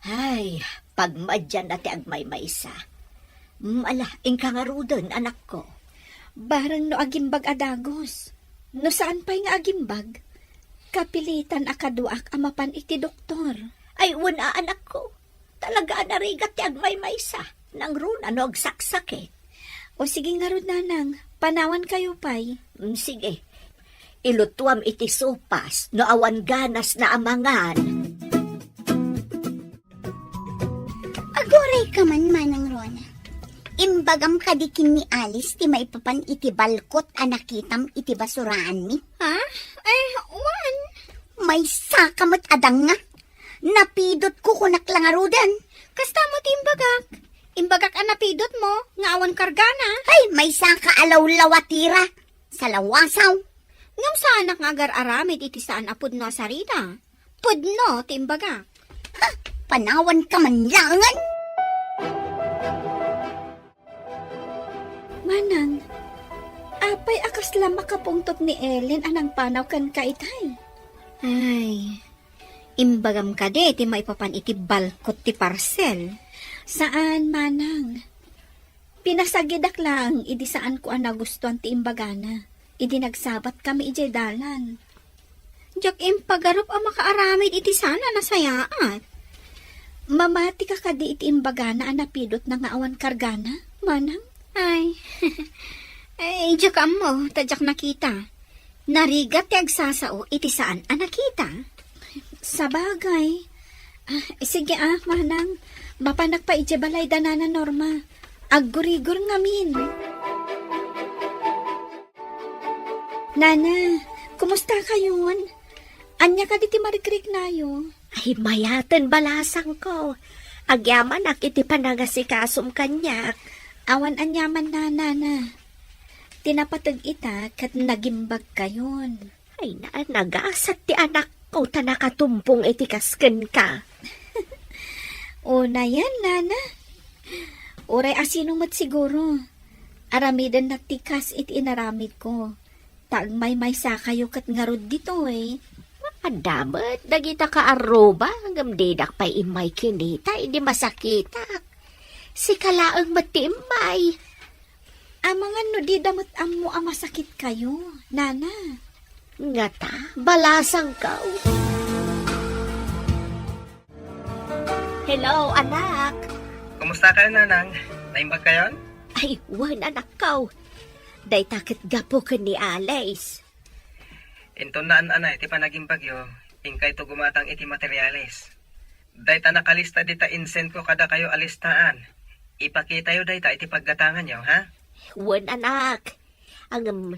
Ay, pagmadyan na ti agmay maysa. Mala, ingka nga rodon, anak ko. Barang no agimbag adagos. No saan pa'y nga agimbag? Kapilitan akaduak amapan iti doktor. Ay, wala anak ko. Talaga narigat ti agmay maysa. Nang runa no agsaksakit. O sige nga rod nanang, panawan kayo pa'y. Sige, ilutuam iti sopas no awan ganas na amangan. Agoray ka man manang Rona. Imbagam kadikin ni Alice ti may papan iti balkot anakitam iti basuraan mi. Ha? Ay, wan. May sakamat adang nga. Napidot ko kunak lang arudan. Kasta mo ti imbagak. Imbagak ang napidot mo, nga awan kargana. Ay, may saka alaw-lawatira. Sa lawasaw. Ngam saanak nga agar-aramid iti saan apod no sarita. Pudno, ti imbagak. Panawan ka man langan. Manang, apay akas lang makapungtot ni Ellen anang panaw kan kaitay. Ay, imbagam ka de, ti maipapan iti balkot ti parcel. Saan, Manang? Pinasagidak lang, idi saan ko ang nagustuhan ti imbagana. Idi nagsabat kami ijay dalan. Diyak impagarup ang makaaramid iti sana nasayaat. Mamati ka kadi iti imbagana ang napidot na nga awan kargana, Manang? Ay, ay, diyak mo, tadyak nakita. Narigat ti agsasao, iti saan nakita? Sa bagay. Sige Manang, mapanak pa iti balay danana Norma. Aggurigur ngamin. Nana, kumusta kayon? Anya ka diti marikrik nayo? Ay, mayatan balasang ko. Agyaman ak iti panagasikasum kanyak. Awan anyaman na, Nana. Tinapatag ita kat nagimbag kayon. Ay, nagasat ti anak ko ta nakatumpong iti kasken ka. O na yan, Nana. Oray asino mat siguro. Aramidan na tikas iti inaramid ko. Taag may sakayo kat ngarod dito eh. Adamat, dagita ka aroba, hanggang didak pa'y imay kinita, hindi masakita. Si kalaang matimay. Ang mga no di damot amo ang masakit kayo, Nana. Ngata, balasang ka. Hello, anak. Kumusta kayo, Nanang? Naimbag kayon? Ay, wan anak ka. Day takit gapo ka ni Alice. Inton naan anay, iti panaging bagyo, ingkay to gumatang iti materyales. Dayta nakalista dita insen ko kada kayo alistaan. Ipakita yo dayta iti paggatangan nyo, ha? Wan anak. Ang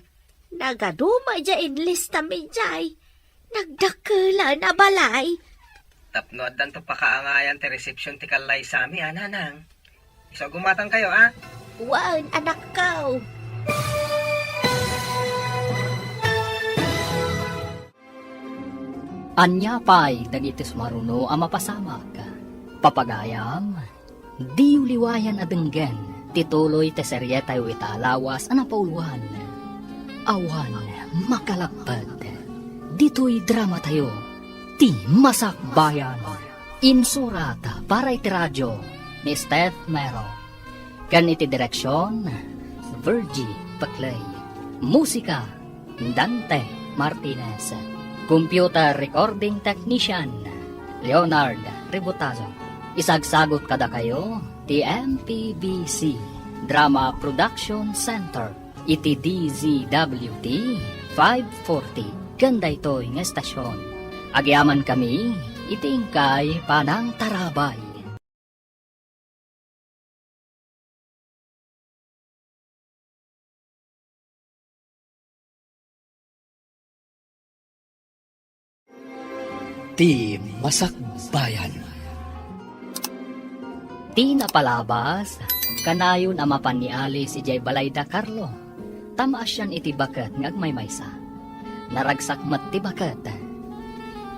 nagaduma dya inlista mi dyan. Nagdakala na balay. Tapno addan to pakaangayan ti reception ti kalay sami, ha, Nanang? So gumatang kayo, ha? Wan anak ka. Anya pa'y dagitis maruno ang mapasamak. Papagayam, di uliwayan adenggen, tituloy te serye tayo italawas ang napauluan. Awan, makalagpad, dito'y drama tayo, ti masakbayan. Insurata para iti radyo ni Steph Mero. Kan iti direksyon, Virgie Paclay. Musika, Dante Martinez. Computer Recording Technician, Leonard Ributazo. Isagsagot kada kayo, TMPBC, Drama Production Center, iti DZWT 540, ganda ito'y ng estasyon. Agyaman kami, iti ingkay Panang Tarabay. Ti Masakbayan. Ti napalabas, kanayon amapan ni Alice ijay balay da Carlo. Tamaas yan iti bakat ng agmaymaysa. Naragsak mat ti bakat.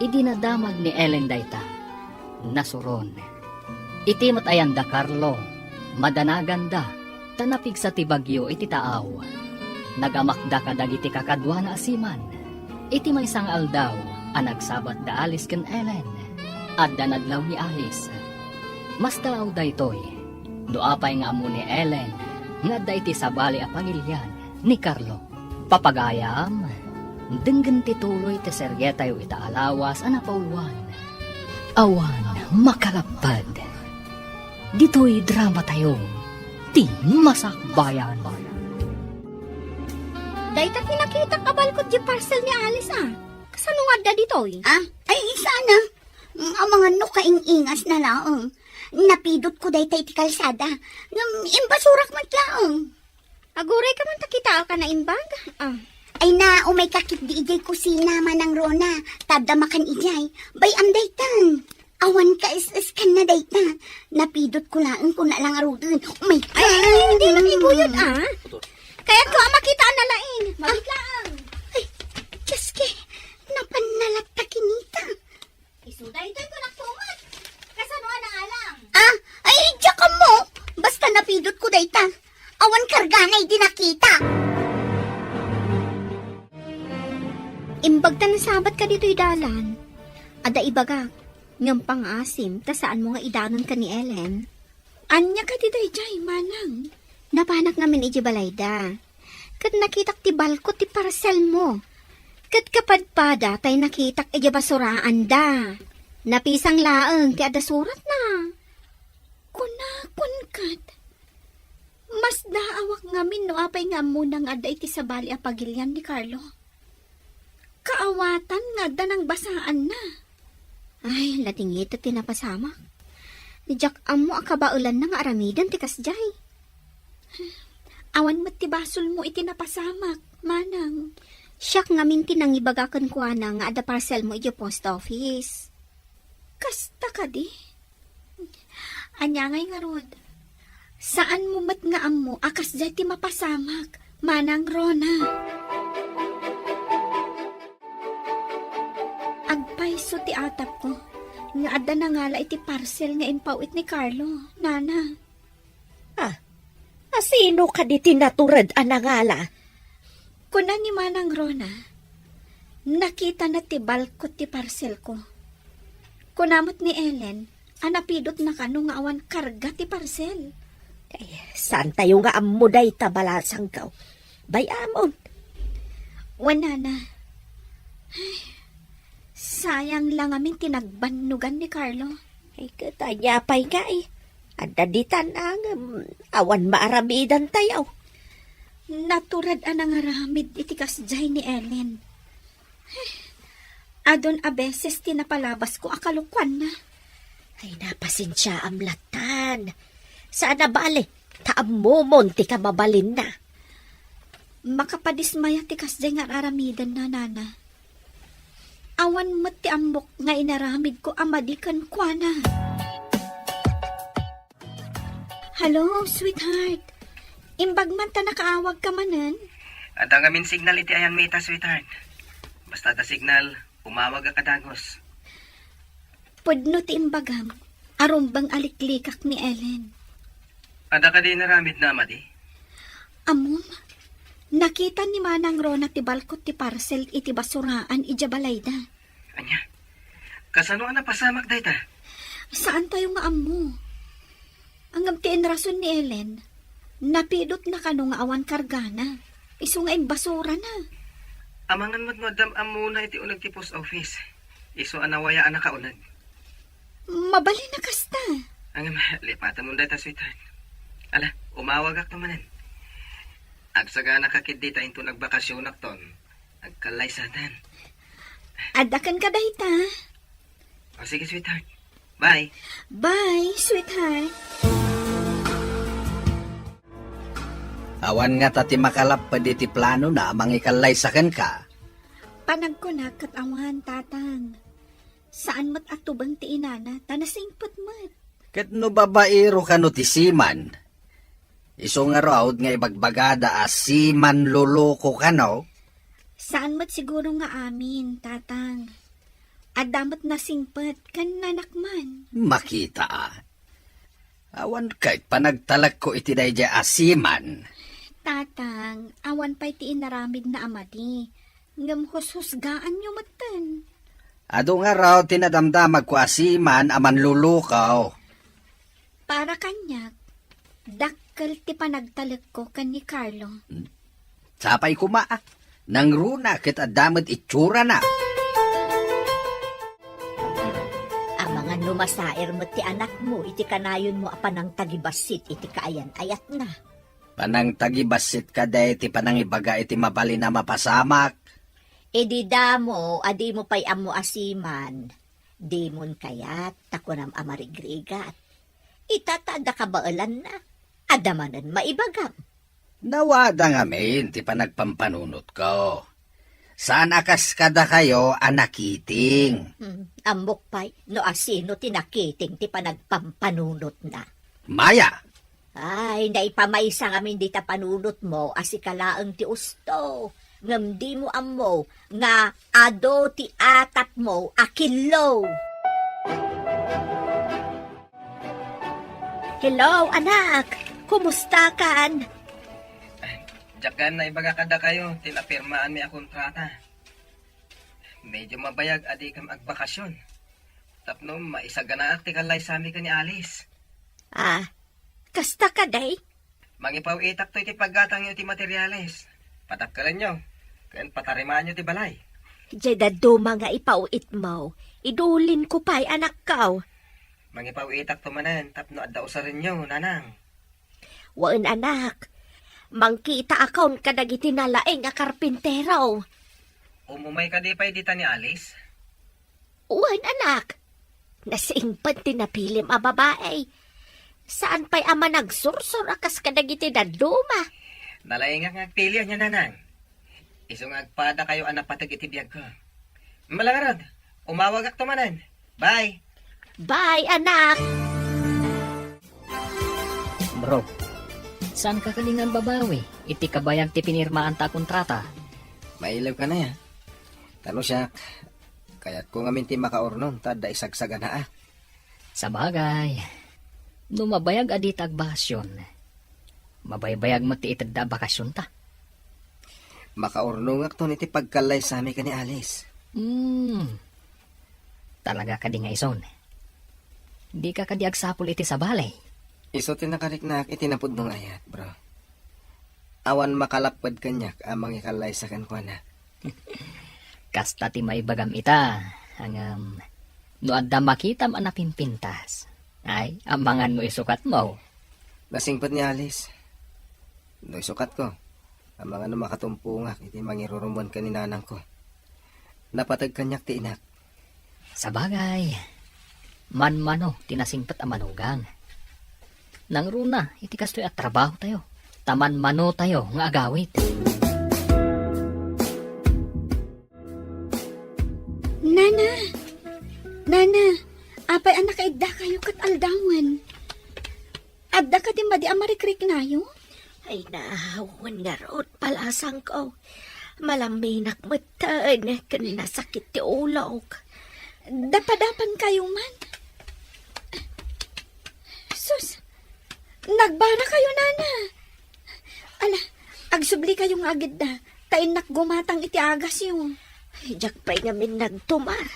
Idinadamag ni Ellen dayta. Nasuron. Iti matayan da Carlo. Madanagan da. Tanapig sa ti bagyo iti taaw. Nagamakda ka dagiti kakadwa na asiman. Iti may sang aldaw. Anagsabat da Alice ken Ellen. Adda nadlaw ni Alice. Mas dalaw da ito'y. Doapay nga mo ni Ellen. Nga da iti sabali a pangilyan ni Carlo. Papagayam. Denggen tituloy ti serye tayo itaalawas a napauluan. Awan makalapad. Dito'y drama tayo. Ti masakbayan. Dahita kinakita kabalkot di parcel ni Alice Kasanong adda dito Ay, sana. Ang mga no kaingas na laong. napidot ko day iti kalsada. Imbasurak matlaong. Aguray ka man takita ka na imbag. Ah. Ay na, umay kakit di ijay kusina manang Rona. Tada makan ijay. Bay am daytan. Awan ka is kan na dayta. Napidot ko lang kung na lang arudin. Umay ka. Ay, hindi makibuyod ah. Kaya ko makita na lain. Mabit lang. Ay, Jaske, napanalat ta kinita. Isuday ito ko nagtumat. Kasano ka na alam? Ah, ay, diya ka mo. Basta napidot ko dayta. Awan karganay di nakita. Imbag ta na sabat ka dito'y dalan. Ada ibaga, ngam pang-asim, ta saan mo nga idanon ka ni Ellen? Anya ka dito'y jay, manang. Napanak namin iji balayda. Kat nakitak ti balkot ti parcel mo. Kat kapadpada tay nakitak iji basuraan da. Napisang laeng ti ada surat na. Kunakun kat. Mas daawak ngamin no apay nga munang ada iti sabali a pagilyan ni Carlo. Kaawatan nga da ng basaan na. Ay, latingit at tinapasama. Ni Jack amo akabaulan na nga aramidan ti kasjay. Awan mat ti basol mo itinapasamak, manang. Siyak ngamin tinangibagakan ko na nga ada parcel mo iti post office. Kasta ka di. Anya ngay nga rod. Saan mo mat nga amo akas jay ti mapasamak, manang Rona. Agpaiso ti atap ko. Nga ada na ngala iti parcel nga impawit ni Carlo, nana. Asino ka di tinaturad anangala? Kuna ni manang Rona, nakita na ti balkot ti parcel ko. Kunamot ni Ellen, anapidot na kano nga awan karga ti parcel. Ay, saan tayo nga amuday tabalasang kaw? Bayamon. Wala na. Ay, sayang lang amin tinagbanugan ni Carlo. Ay, katanyapay nga eh. Anda ditan ang awan maaramidan tayo. Naturad anang aramid iti kasjay ni Ellen. Ay, adon a beses tinapalabas ko akalukwan na. Ay, napasensya am latan. Saan na bali? Taamumon ti ka mabalin na. Makapadismaya ti kasjay nga aramidan na, nana. Awan mo ti ambok nga inaramid ko amadikan kwa na. Hello, sweetheart. Imbag man ta nakaawag ka manan. At ang amin signal iti ayan mita, sweetheart. Basta da signal, umawag ka kadagos. Pudno ti imbagam, arumbang aliklikak ni Ellen. Ada ka din naramid na, amadi? Amom, nakita ni Manang Rona ti balkot ti parcel iti basuraan ija balayda. Anya? Kasano na pasamak day ta? Saan tayo nga amo? Ang amtiin rason ni Ellen, napidot na kano nga awan kargana. Isu nga basura na. Amangan mo't madam amuna iti unag ti post office. Isu anawaya anak ka unag. Mabali na kasta. Ang lipatan mo day ta, sweetheart. Ala, umawag ak manan. Agsaga nakakid dita into nagbakasyon akton. Agkalay satan. Adakan ka dahita. O sige, sweetheart. Bye. Bye, sweetheart. Awan nga tati makalap pa di ti plano na amang ikalay saken ka. Panagkunak kat awan, tatang. Saan mo't atubang ti inana, tanasingpot mo't. Ket no babaero ka no ti siman. Iso nga raod nga ibagbagada siman luloko ka no. Saan mo't siguro nga amin, tatang. Adamot na singpot, kan nanakman. Makita awan kahit panagtalag ko iti dayja asiman. Tatang, awan pa'y ti inaramid na amadi. Ngam husgaan nyo matan. Ado nga raw tinadamdamag ko asiman aman lulukaw. Para kanyak, dakkel ti panagtalag ko kan ni Carlo. Sapay kumaa. Nang runa kit adamad itsura na. Ang mga numasair mo ti anak mo, iti kanayon mo apanang tagibasit, iti kaayan ayat na. Panang tagibasit ka day ti panang ibaga iti mabali na mapasamak. E di damo, adi mo pa'y amo asiman. Di mon kayat, takunam amarigrigat. Itatada ka baalan na. Adamanan maibagam. Nawada nga men, ti panagpampanunot ko. Saan akas kada kayo anakiting? Amok pa'y no asino tinakiting ti panagpampanunot na. Maya, Ay, naipamaysa ngamin di ta panunot mo asikalaang ti usto. Ngam di mo amo nga ado ti atat mo akilo. Hello, anak. Kumusta kan? Diyakan na ibaga kada kayo, tinapirmaan mi a kontrata. Medyo mabayag adi kam agbakasyon. Tapno maisaganaak ti kalay sami ka ni Alice. Kasta ka day? Mangipaw itak to iti paggatang nyo ti materyales. Patakalan nyo, kan patarimaan nyo ti balay. Jeda duma nga ipauit mo. Idulin ko pa'y anak kaw. Mangipaw itak to manan, tapno adda usarin nyo, nanang. Waan anak. Mangkita akon kadagiti nalaeng nga karpintero. Umumay ka di pa'y dita ni Alice. Uwan anak. Nasiingpan tinapilim a babae. Saan pa'y ama nagsursur akas kadagiti daduma? Nalay nga ngagpili niya, nanang. Isong agpada kayo anak patag iti biyag ko. Malangarad, umawagak to manan. Bye! Bye anak. Bro, saan ka kalingan babawi? Iti kabayag ti pinirmaan ta kontrata. Mailaw ka na ya. Tano siya, kaya't kung amin ti makaornon, tada isagsaga na ah. Sa bagay, numabayag adi tag bakasyon. Mabaybayag mo ti itad bakasyon ta. Makaornong akton iti pagkalay sa amin ka ni Alice. Talaga ka di nga ison. Di ka kadi agsapol iti sa balay. Iso tinakariknak itinapod mong ayat, bro. Awan makalapad kanyak amang ikalay sa kankwana. Kasta ti maibagam ita. Hangam, no adda makitam anapimpintas. Ay, amangan mo isukat mo. Nasingpad ni Alice. No isukat ko. Amang ano makatumpungak iti mangirurumon ka ni nanang ko. Napatag kanyak ti inak. Sa bagay, man-mano tinasingpat ang manugang. Nang runa, iti kastoy at trabaho tayo. Taman-mano tayo nga agawit. Nana, apay anak kaidda kayo kat aldawan. Adda ka din ba di amarikrik na yun? Ay nahawan nga root palasang ko. Malaminak matan kan nasakit ti ulog. Dapadapan kayo man. Sus, nagbara kayo, nana. Ala, agsubli kayong agad na. Tainak gumatang iti agas yun. Ay, jak pa'y ngamin nagtumar.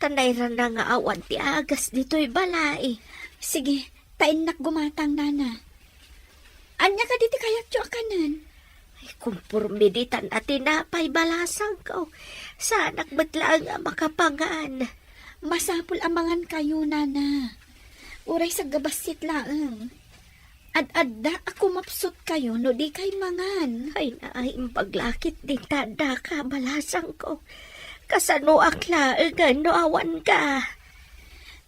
Tanayran na nga awan ti agas dito'y balay. Sige, tainak gumatang, nana. Anya ka diti kayat yo akanan. Ay, kumpurmiditan at tinapay balasang ko. Sanak batlaan nga makapangan. Masapul amangan kayo, nana. Uray sa gabasit laang. Ad-adda ako mapsot kayo no di kay mangan. Ay, naayong paglakit din tada ka balasang ko. Kasano akla, no awan ka.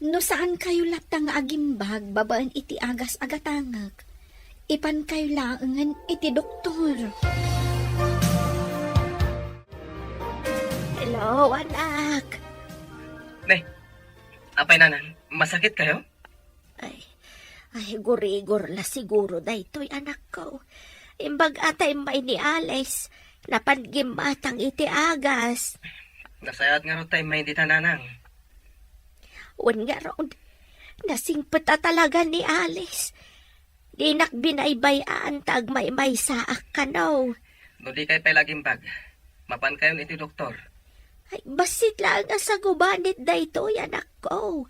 No saan kayo latang agimbag, babaan iti agas agatangag. Ipan kayo laangan iti doktor. Hello, anak. Apay nanan, masakit kayo? Ay, gurigor la siguro daytoy anak ko. Imbag atay may ni Alice, napangimatang iti agas. Nasayat nga ro tayo may di tananang. Wan nga ron, nasingpet talaga ni Alice. Di nakbinaybayaan tag may saak ka no. No di kayo pa'y laging bag. Mapan kayo iti doktor. Ay, basit lang nga sa gubanit daytoy anak ko.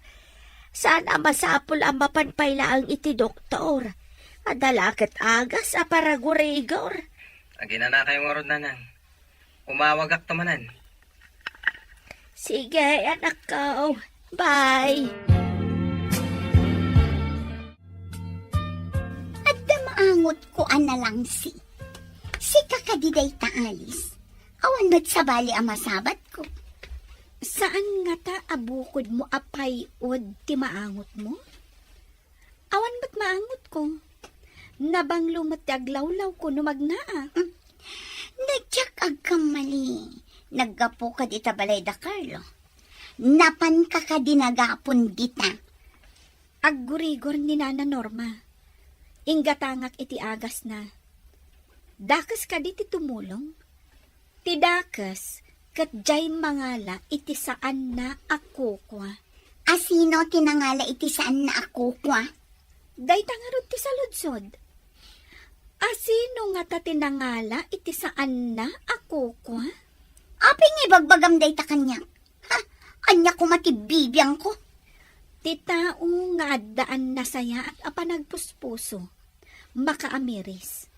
Sana masapol ang mapanpaylaang iti doktor. Adalakat agas a para gurigor. Agina na kayong orod nanang. Umawagak tamanan. Sige, anak ko. Bye. Adda maangot ko na lang si kakadiday ta Alice. Awan ba't sa bali ang masabat ko? Saan nga ta abukod mo apay od ti maangot mo? Awan maangot ko. Nabang lumot aglawlaw ko no magnaa. Nadyak agkamali. Naggapo ka dita balay da Carlo. Napan ka ka dinagapon dita. Aggurigor ni Nana Norma. Inggatangak iti agas na. Dakas ka di ti tumulong. Ti dakas, kat jay mangala iti saan na ako kwa. Asino tinangala iti saan na ako kwa? Day tangarod ti saludsod. Asino nga ta tinangala iti saan na ako kwa? Aping ibagbagam day ta kanya. Ha? Anya ko matibibiyang ko. Ti tao nga addaan na saya at apanagpuspuso. Makaamiris.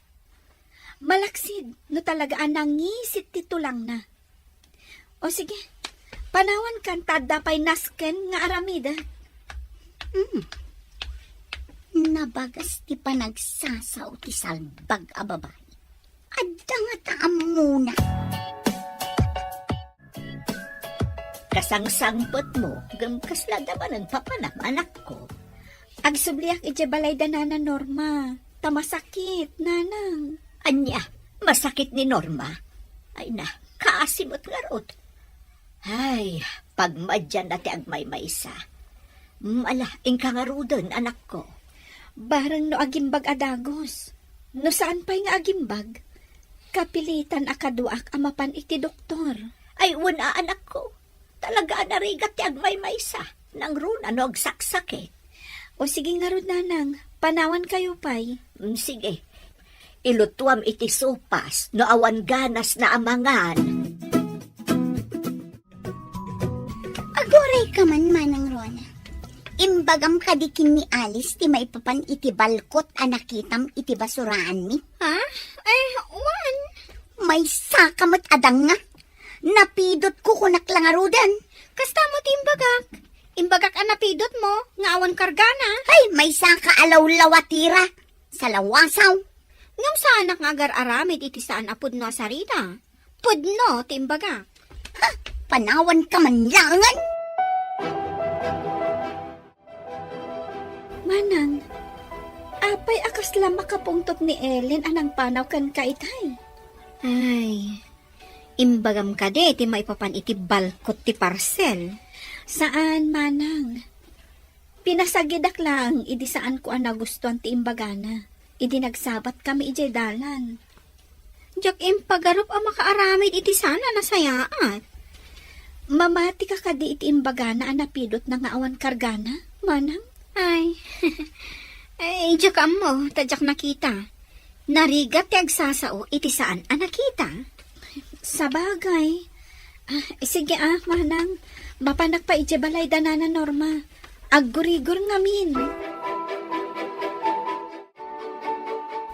Malaksid no talaga nangisit tito lang na. O sige, panawan kan tadapay nasken nga aramida. Nabagas ti panagsasaw ti salbag a babae. Adda nga taam muna. Kasangsangpot mo, gamkasla daman ang papanam anak ko. Agsubliak iti balay da Nana Norma. Tamasakit, nanang. Anya, masakit ni Norma. Ay na, kaasimot larot. Ay, pagmadyan na ti agmay-maysa. Mala, ingkangarudon, anak ko. Barang no agimbag adagos. No saan pa'y nga agimbag? Kapilitan akaduak amapan iti doktor. Ay, una, anak ko. Talaga narigat ti agmay-maysa. Nang runa no agsaksak. O sige nga rod, nanang. Panawan kayo pa'y. Sige. Ilutuam iti sopas no awan ganas na amangan. Agoray ka man, Manang Rona. Imbagam kadikin ni Alice ti maipapan iti balkot a nakitam iti basuraan mi. Ha? Ay, wan. May sakamot adang nga. Napidot ko kunak lang arudan. Kasta mo ti imbagak. Imbagak ang napidot mo, nga awan kargana. Ay, may saka alaw-lawatira. Sa lawasaw. Ngam sa anak nga agar-aramid iti saan apod no sarita. Pudno, ti imbagak. Ha, panawan ka man langan. Manang, apay akas lang makapungtot ni Ellen anang panaw kan kaitay. Ay, imbagam ka de, ti maipapan iti balkot ti parcel. Saan, manang? Pinasagidak lang, idi saan ko ang nagustuhan ti imbagana. Idi nagsabat kami ijay dalan. Diyak impagarup ang makaaramid iti sana nasayaat. Mamati ka kadi iti imbagana ang napidot na nga awan kargana, manang? Ay, ay, diyak mo, tadyak nakita. Narigat ti agsasao iti saan ang nakita. Sabagay. Sige manang, mapanak pa iti balay da Nana Norma. Aggurigur ngamin.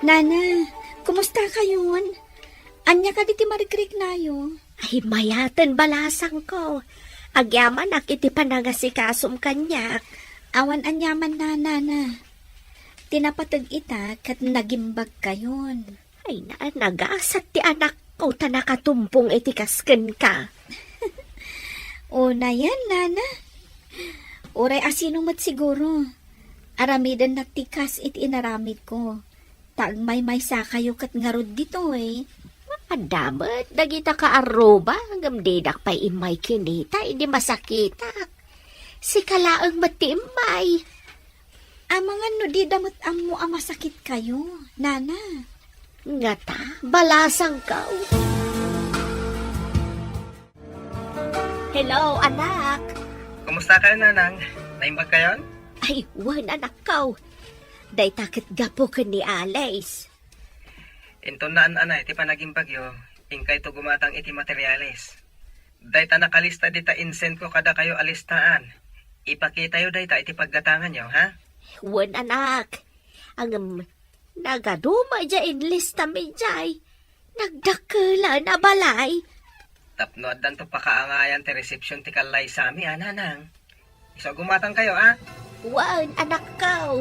Nana, kumusta kayon? Anya ka diti marikrik nayo? Ay, mayatan balasang ko. Agyaman ak iti panagasikasum kanyak. Awan anyaman na, Nana. Tinapatag ita kat nagimbag kayon. Ay na, nagasat ti anak ko ta nakatumpong iti kasken ka. O na yan, Nana. Uray asino mat siguro. Aramidan na tikas iti inaramid ko. Tagmay-may sa kayo kat ngarod dito eh. Adamat, dagita ka aroba, gamdidak pa imay kinita, hindi masakitak. Si kalaang matimbay. Mga no di damot amo ang masakit kayo, Nana. Ngata, balasang ka. Hello, anak. Kumusta kayo, nanang? Naimbag kayon? Ay, wan anak ka. Day takit gapo ka ni Alice. Into naan anay, ti panaging bagyo, ingkay to gumatang iti materyales. Dayta nakalista dita insent ko kada kayo alistaan. Ipakita yo dayta iti paggatangan nyo, ha? Wan anak. Ang nagaduma dya inlista mi jay. Nagdakala na balay. Tapno addan to pakaangayan ti reception ti kalay sami, ha, nanang? Iso gumatang kayo, ha? Wan anak ka.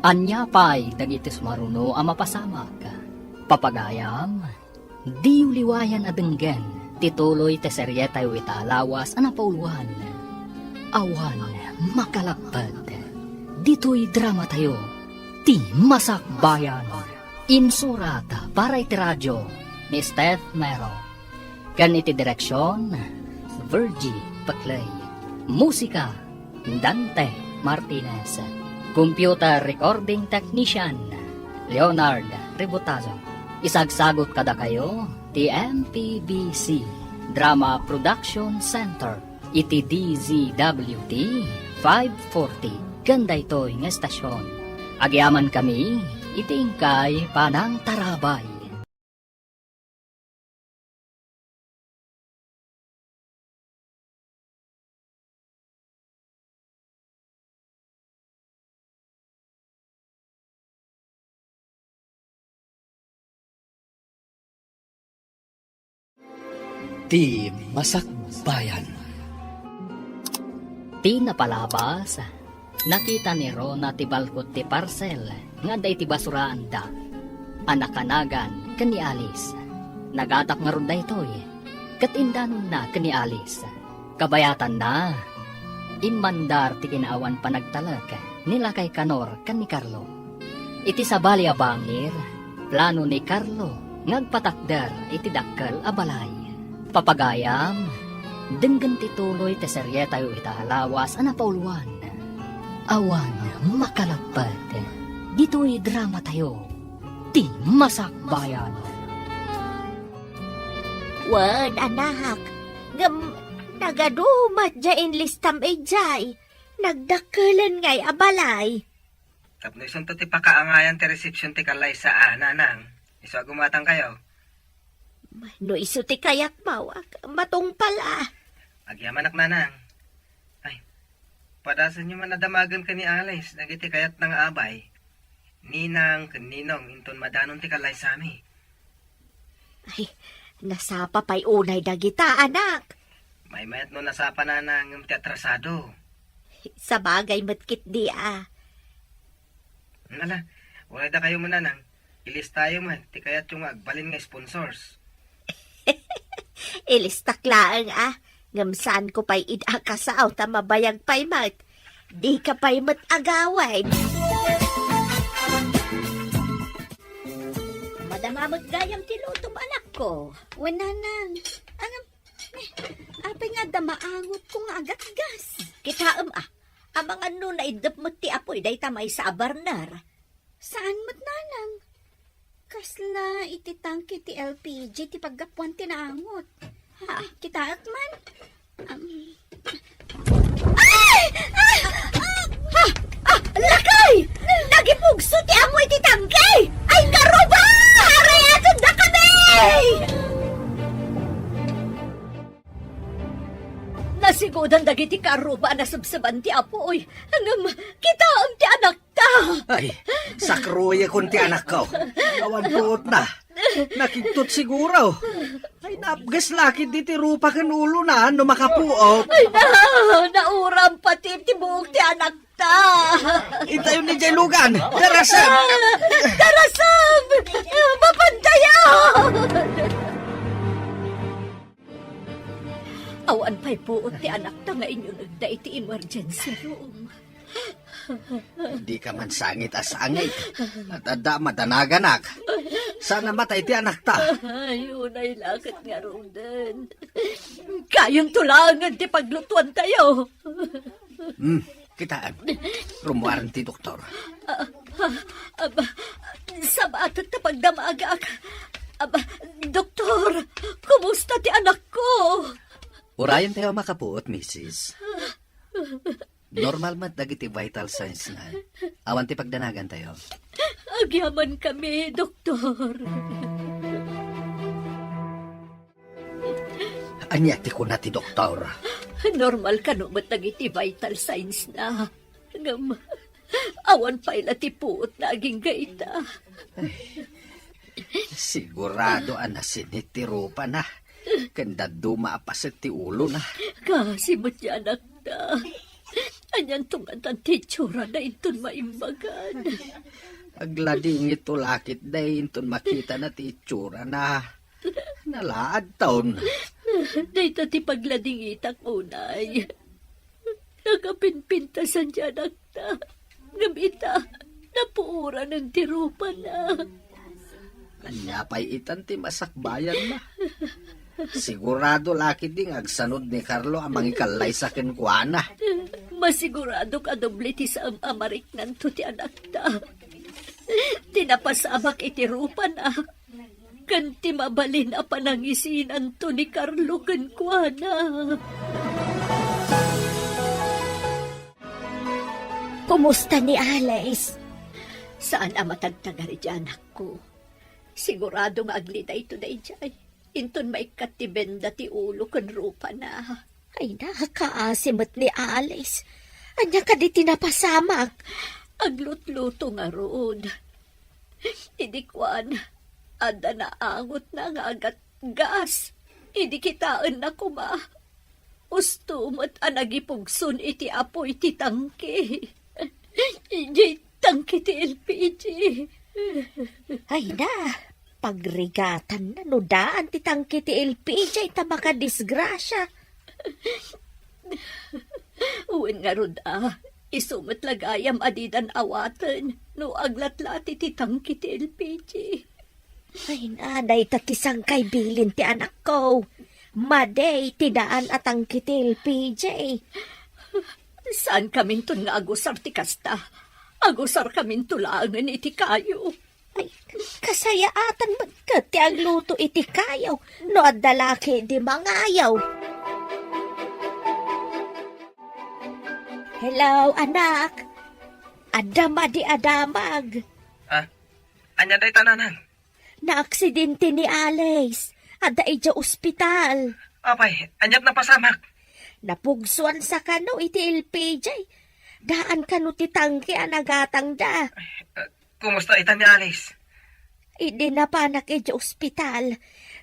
Anya pa'y dagitis maruno ang mapasamak. Papagayam, di uliwayan adenggen, Itituloy te serye tayo itaalawas ang napauluan. Awan makalapad. Dito'y drama tayo. Ti Masakbayan. Insurata para iti radyo ni Steph Mero. Kan iti direksyon, Virgie Paclay. Musika, Dante Martinez. Computer recording technician, Leonard Ributazo. Isagsagot kada kayo, ti MPBC Drama Production Center. Iti DZWT 540. Ganda ito'y ng estasyon. Agyaman kami, itingkay panang tarabay. Ti Masakbayan. Ti napalabas, nakita ni Rona ti balkot ti parcel, nga day ti basuraan da. Anakanagan kani Alice. Nagatak nga ron da ito'y, katindanon na kani Alice. Kabayatan na, inmandar ti kinaawan panagtalag, nila kay Kanor kani Carlo. Iti sabali a bangir, plano ni Carlo, ngagpatakder iti dakkel a balay. Papagayam, denggan tituloy te serye tayo itahalawas ang napauluan. Awan makalapad. Dito'y drama tayo. Ti Masakbayan. Wan, anak. Nagadumat dyan listam ejay. Nagdakalan ngay abalay. Tapno isang to ti pakaangayan ti reception ti kalay sa nanang. Iso agumatang kayo. No iso ti kayak mawag. Matong pala. Agyaman nanang. Ay, padasan nyo man nadamagan ka ni Alice. Nagiti kayat ng abay. Ninang, kaninong, inton madanon ti kalay sa ami. Ay, nasapa pa'y unay dagita, anak. May mayat no nasapa na ng ti atrasado. Sa bagay matkit di Nala, wala da kayo mananang. Ilis tayo man, ti kayat yung agbalin nga sponsors. Ilistaklaan Ngamsaan ko pa'y idakasaw ta mabayag pa'y mat. Di ka pa'y mat-agaway. Madamamag gayam tilutom anak ko. Wananang, apay nga damaangot ko nga agatgas. Kitaam ang mga na idap mo ti apoy day tamay sa abarnar. Saan mat nanang? Kasla ititangki ti LPG ti paggapuan tinaangot. Kitaat man. Lakay! Nagipugso ti amoy ti tangkay! Ay karuba! Arayatan na kami! Nasigudan dagiti karuba na sabsaban ti apoy. Hanggang kita ang ti anak ta! Ay, sakruya kun ti anak ko. Awan puot na. Nakiktot siguro. Ay, napgas lakit di ti rupa kan ulo na no makapuot. Ay nauram pati ti buhok ti anak ta! Itayo ni Jailugan. Darasam! Darasam! Mapantayan! Awan pa'y puot ti anak ta nga inyo nagda iti emergency room. Di ka man sangit asangit. At ada madanaganak. Sana matay ti anak ta. Ay, unay lakit nga rodan. Kayang tulangan ti paglutuan tayo. Kitaan. Rumuaran ti doktor. Aba, sa batat na pagdamagak. Aba, doktor, kumusta ti anak ko? Urayan tayo makapuot, Mrs. Normal mat dagiti vital signs na. Awan ti pagdanagan tayo. Agyaman kami, doktor. Anyati ko na ti doktor. Normal ka no mat dagiti vital signs na. Ngam, awan pa ila ti puot na aging gaita. Sigurado anasinit ti rupa na. Kanda dumaapasit ti ulo na. Kasi mo't yan anak na. Anyan tungatan ti tsura na inton maimbagan. Aglading ito lakit day inton makita na ti itsura na. Nalaad taon. Dahil ti paglading itak unay. Nakapinpintasan dyan akta. Gamita, napuura ng tirupan na. Anya pa'y itan ti masakbayan na. Sigurado laki ding agsanod ni Carlo ang mangikalay sa kenkwana. Masigurado ka doble ti sa amarik nanto ti anak ta. Tinapasamak itirupan na. Kanti mabalin a panangisinan to ni Carlo kenkwana. Kumusta ni Alice? Saan ang matagtagari dyan ako? Sigurado nga aglita ito na ijay. Inton maikat ti benda ti ulo kan rupa na. Ay nakakaasimot ni Alice. Anya ka di tinapasamak. Aglut-luto nga roon. Idikwan. Ada na angot na nga agat gas. Idikitaan na kuma. Ustumot anagipugsun iti apoy ti tangke. Ijay tangke ti LPG. Ay na, pagrigatan na no daan ti tangke ti LPG ita makadisgrasya. Uwin nga rod isumat lagayam adidan awatan no aglatlati ti tangke ti LPG. Ay na, day takisang kay bilin ti anak ko. Maday, tidaan at tangke ti LPG. Saan kaminton nga agusar ti kasta? Agusar kamin tulangan iti kayo. Ay, kasayaatan magkat ti agluto iti kayaw. No adalaki di mangayaw. Hello, anak. Adama di adamag. Anya day tananan. Naaksidente ni Alice. Ada ija ospital. Apay, anyat na pasamak. Napugsuan sa kano iti LPJ. Daan kano ti tangke anagatang da. Kumusta itan ni Alice? Idi na panak iti ospital.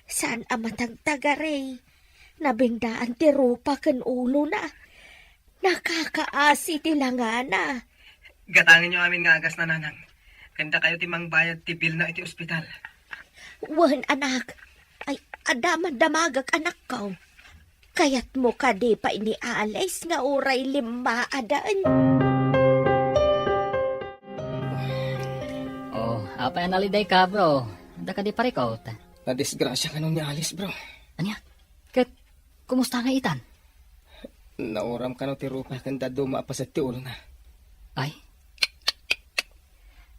Saan amatagtagaray? Nabingdaan ti rupa ken ulo na. Nakakaasi ti langana. Gatangin nyo amin nga agas na nanang. Kanda kayo timang bayad ti bill na iti ospital. Wan anak. Ay adaman damagag anak ko. Kayat mo ka di pa ini Alice nga uray 5 adaan. Oh, apa yang naliday ka, bro? Ada ka di parikot. Nadisgrasya ka nung ni Alice, bro. Anya? Ket, kumusta nga itan? Nauram ka no ti rupa kanda dumaapas at ti ulo na. Ay?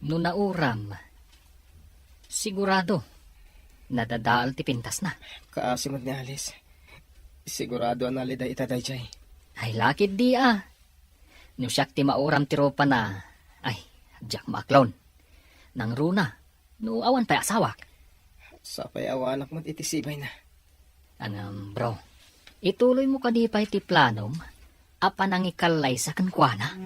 No nauram, sigurado, nadadaal ti pintas na. Kaasimot ni Alice. Sigurado ang naliday itaday jay. Ay, lakid di No siyak ti mauram ti ropa na. Ay, Jack Maklon. Nang runa, no awan pa asawak. Sapay awanak mo't itisibay na. Bro, ituloy mo ka di pa iti planom, apa nang ikalay sa kankwana?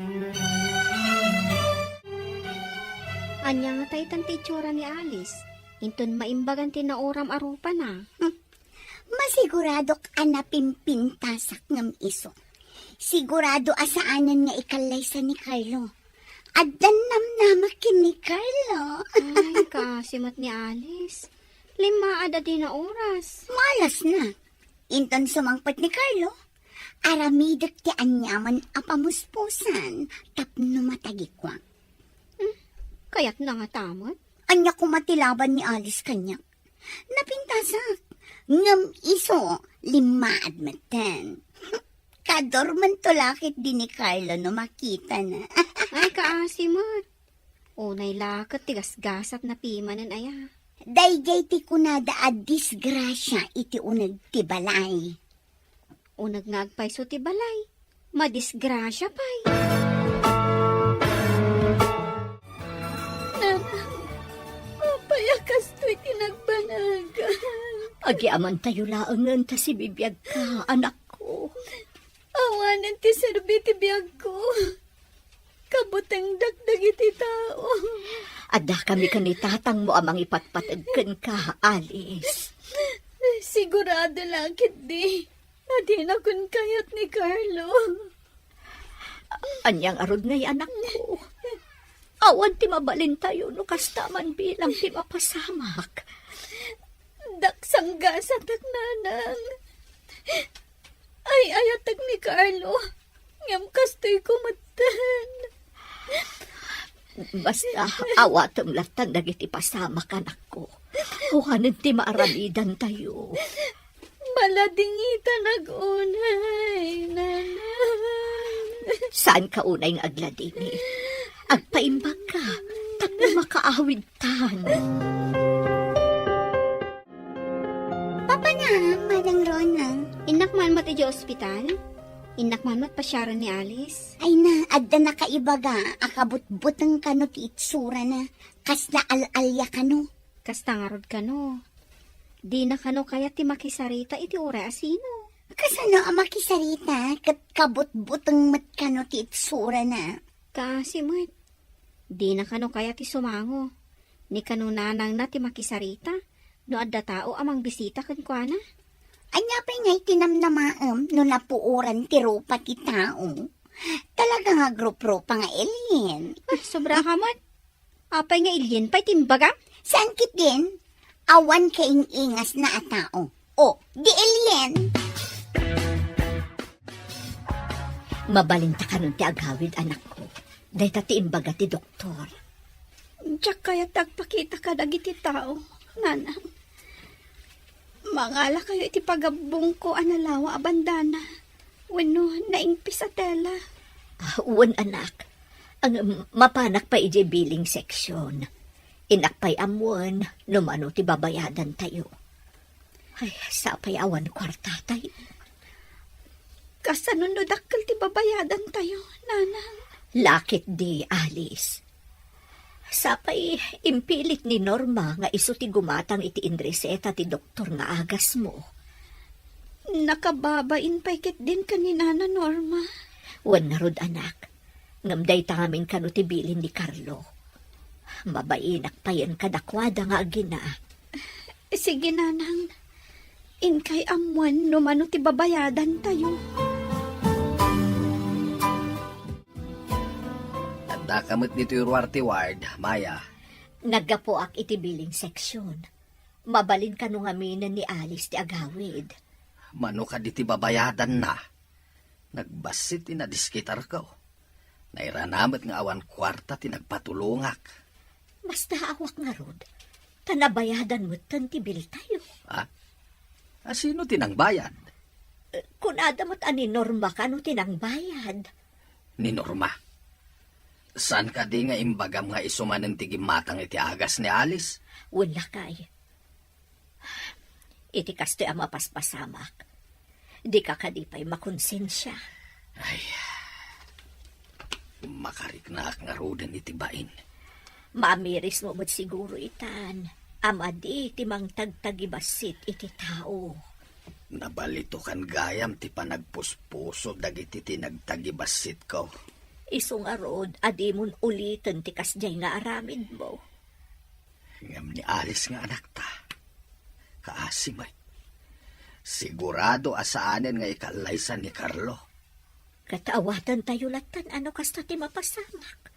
Anya nga tayo tanti tsura ni Alice. Inton maimbagan tinauram arupa na. Masigurado ka na pimpintasak ng iso. Sigurado asaanan nga ikalay sa ni Carlo. Adan namnamak ni Carlo. Ay, kasimot ni Alice. 5 ada din na oras. Malas na. Inton sumangpat ni Carlo. Aramidak ti anyaman apamuspusan. Tapno matagikwang. Kaya't na nga tamot. Anya kumatilaban ni Alice kanya. Napintasak. Ngam iso, 5 admatan. Kadorman tulakit din ni Carlo no makita na. Ay, kaasimot. Unay lakat tigas-gasat na pimanan aya. Dayjay ti kunada a disgrasya iti unag ti balay. Unag ngagpay so ti balay. Madisgrasya pay. Papayakas to'y tinagbanaga. Agyaman tayo laangan ta si bibiyag ka, anak ko. Awanan ti serbi ti biyag ko. Kabutang dagdag iti tao. Ada kami kanitatang mo amang ipatpatagkan ka, Alice. Sigurado lang, di. Adi na kun kayat ni Carlo. Anyang arod ngay anak ko. Awan ti mabalin tayo no kastaman bilang ti mapasamak. Daksang gasa tak nanang. Ay, ayatag ni Carlo. Ngam kastoy ko matan. Basta awatom latan dagiti pasama kanak ko. Huhanin ti maaramidan tayo. Maladingita nag-unay, nanay. Saan ka unay nga agladini? Agpaimbag ka, tapos makaawid tan. Papa na, Manang Rona. Inak man mat iti ospital? Inak man mat pasyaran ni Alice? Ay na, adda na kaibaga, akabut-butang kano ti itsura na, kas na al-alya kano. Kastangarod ka no. Di na kano kaya ti makisarita iti ura asino. Kasano ang makisarita, kat kabut-butang mat kano ti itsura na. Kasi mat, di na kano kaya ti sumango. Ni kano nanang na ti makisarita, no adda tao amang bisita kan kwa na. Anya pa nga'y tinamnamaam no napuuran ti rupa ti tao. Talaga nga grup-rupa nga alien. Sobra ka mat. Apay nga ilyin pa'y timbaga. Saan kit din? Awan kaing ingas na a tao. O, di alien. Mabalinta ka nun ti agawid, anak ko. Dahil ti imbaga ti doktor. Diyak kaya tagpakita ka dagiti tao, nanang. Mangala kayo iti pagabong ko analawa abandana. Wano, naingpis sa tela. Uwan anak, ang mapanak pa iti billing section. Inakpay amuan, numano ti babayadan tayo. Ay, sapay awan kwarta tayo. Kasanunod dakkel ti babayadan tayo, nanang. Lakit di, Alice. Sapay, impilit ni Norma nga iso ti gumatang iti indreseta ti doktor nga agas mo. Nakababain pa'y kit din kanina na Norma. Wan na rod anak, ngamday tangamin kano ti bilin ni Carlo. Mabainak pa yan kadakwada nga agina. Sige, nanang. Inkay amuan numano ti babayadan tayo. Nakamit dito yung Ruarte Ward, Maya. Naggapoak iti billing section. Mabalin ka nung aminan ni Alice ti agawid. Mano ka diti babayadan na. Nagbasit inadiskitar ko. Nairanamit nga awan kwarta ti nagpatulungak. Basta awak nga rod. Tanabayadan mo tan ti bil tayo. Ha? Sino tinangbayad? Kung adamat ani Norma ka no tinangbayad. Ni Norma. San ka di nga imbagam nga isumanen ti gimatang iti agas ni Alice? Wala kay. Iti kastoy ang mapaspasamak. Di ka kadipay makonsensya. Ay, makariknak nga roden iti bain. Mamiris mo mo't siguro itan. Amadi ti mang tagtagibasit iti tao. Nabalito kan gayam ti panagpuspuso dagiti ti nagtagibasit ko. Isong arod, adimon ulitin ti kasjay nga aramid mo. Ngam ni Alice nga anak ta. Kaasimay. Sigurado asaanen nga ikalaysan ni Carlo. Kataawatan tayo latan ano kasta ti mapasamak.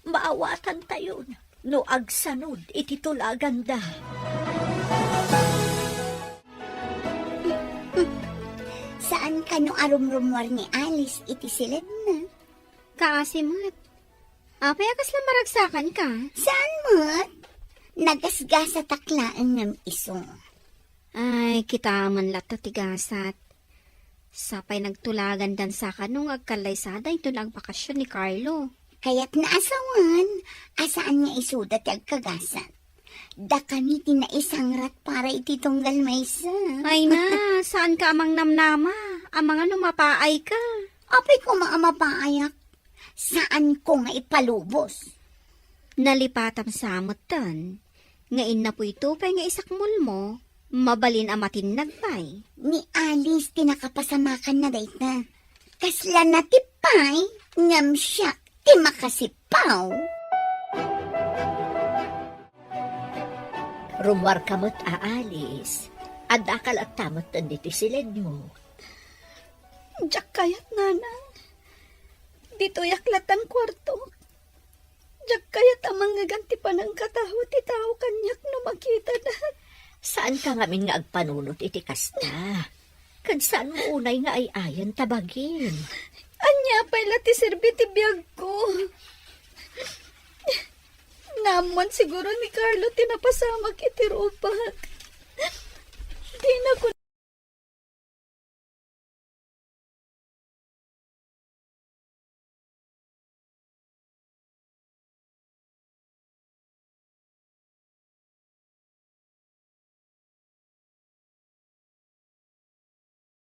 Maawatan tayo no agsanod iti tulagan da. Saan ka no arumrumwar ni Alice iti silid na? Kaasimat. Apay akas lang maragsakan ka. Saan mo't? Nagasgasa taklaan ng iso. Ay, kita man lata tigasat. Sapay nagtulagan dan sa kanong agkalaysada ito nagbakasyon ni Carlo. Kaya't naasawan, asaan nga isuda ti agkagasat. Da kami isang rat para iti tunggal maysa. Ay na, saan ka amang namnama? Amang ano mapaay ka? Apay ko maamapaayak. Saan ko nga ipalubos? Nalipatam samot tan. Ngain na po ito pa'y nga isakmul mo. Mabalin amatin nagpay. Ni Alice tinakapasamakan na dayta. Kasla na tipay, ngam siya ti makasipaw. Rumwar kamot aalis. Adakal at tamot tanditi silid mo. Diyak kayat nanang. Dito yaklat ang kwarto. Diyak kayat amang ngaganti pa ng kataho ti tao kanyak no makita na. Saan ka ngamin nga agpanunot iti kasta? Kad saan mo unay nga ay ayan tabagin? Anya pala ti serbiti biyag ko. Namon siguro ni Carlo tinapasamak iti rupak.